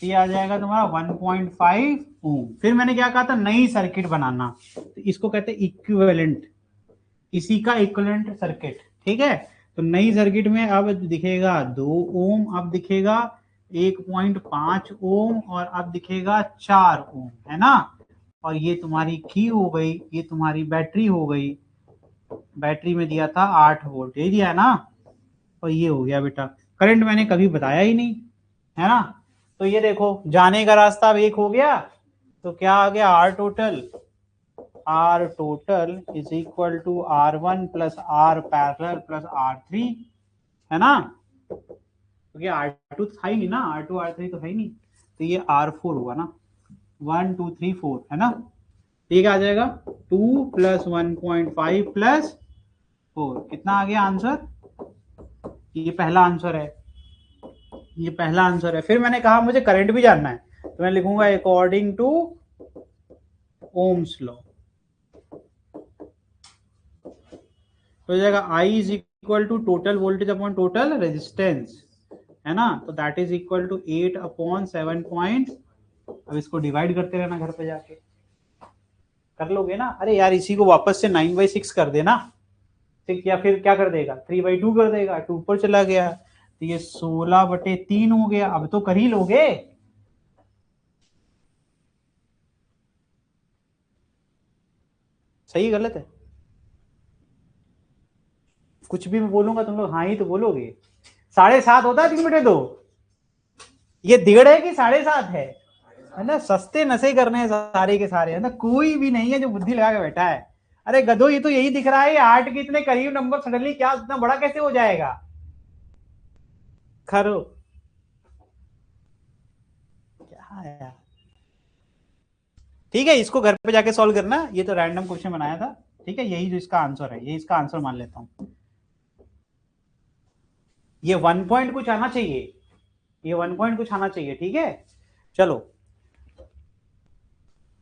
ये आ जाएगा तुम्हारा 1.5 ओम। फिर मैंने क्या कहा था, नई सर्किट बनाना, तो इसको कहते हैं इक्विवेलेंट, इसी का इक्विवेलेंट सर्किट। ठीक है, तो नई सर्किट में अब दिखेगा 2 ओम, अब दिखेगा 1.5 ओम, और अब दिखेगा 4 ओम, है ना, और ये तुम्हारी की हो गई, ये तुम्हारी बैटरी हो गई, बैटरी में दिया था 8 वोल्ट, ये दिया है ना, और ये हो गया बेटा करंट, मैंने कभी बताया ही नहीं, है ना। तो ये देखो जाने का रास्ता अब एक हो गया, तो क्या आ गया, R total is equal to R1 plus R parallel plus R3, है ना, क्योंकि R2 था ही नहीं ना, R2 R3 तो है ही नहीं, तो ये R4 हुआ ना, 1 2 3 4, है ना, ठीक आ जाएगा 2 प्लस 1.5 प्लस 4, कितना आ गया आंसर, ये पहला आंसर है, ये पहला आंसर है। फिर मैंने कहा मुझे करंट भी जानना है, तो मैं लिखूंगा अकॉर्डिंग टू ओम्स लॉ, तो हो जाएगा I is equal to total voltage upon total resistance, है ना, तो that is equal to 8 upon 7 point. अब इसको डिवाइड करते रहना घर पे जाके, कर लोगे ना। अरे यार इसी को वापस से 9/6 कर देना, ठीक, या फिर क्या कर देगा 3/2 कर देगा, 2 ऊपर चला गया, तो ये 16/3 हो गया। अब तो कर ही लोगे, सही गलत है? कुछ भी मैं बोलूंगा तुम लोग हाँ ही तो बोलोगे। 7.5 होता है 3/2, ये 1.5 है कि 7.5 है ना। सस्ते नशे करने हैं सारे के सारे, है ना, कोई भी नहीं है जो बुद्धि लगा के बैठा है। अरे गधो, ये तो यही दिख रहा है 8 के इतने करीब नंबर सडनली क्या इतना बड़ा कैसे हो जाएगा। खरो क्या है यार। ठीक है, इसको घर पे जाके सॉल्व करना, ये तो रैंडम क्वेश्चन बनाया था, ठीक है, यही जो इसका आंसर है, ये इसका आंसर मान लेता हूं। ये 1 पॉइंट कुछ आना चाहिए, ये 1 पॉइंट कुछ आना चाहिए, ठीक है। चलो,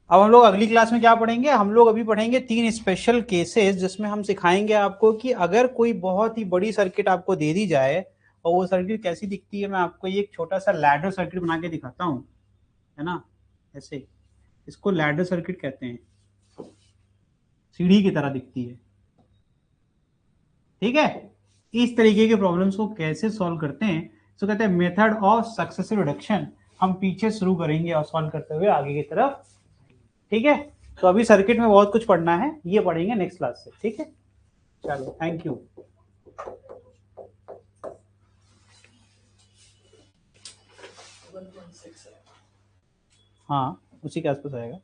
अब हम लोग अगली क्लास में क्या पढ़ेंगे, हम लोग अभी पढ़ेंगे 3 स्पेशल केसेस, जिसमें हम सिखाएंगे आपको कि अगर कोई बहुत ही बड़ी सर्किट आपको दे दी जाए, और वो सर्किट कैसी दिखती है, मैं आपको ये एक छोटा सा लैडर सर्किट बना के दिखाता हूँ, है ना, ऐसे, इसको लैडर सर्किट कहते हैं, सीढ़ी की तरह दिखती है, ठीक है। इस तरीके के प्रॉब्लम्स को कैसे सॉल्व करते हैं, इसको कहते हैं मेथड ऑफ सक्सेसिव रिडक्शन। हम पीछे शुरू करेंगे और सॉल्व करते हुए आगे की तरफ, ठीक है। तो अभी सर्किट में बहुत कुछ पढ़ना है, ये पढ़ेंगे नेक्स्ट क्लास से, ठीक है। चलो, थैंक यू। हाँ, उसी के आसपास आएगा।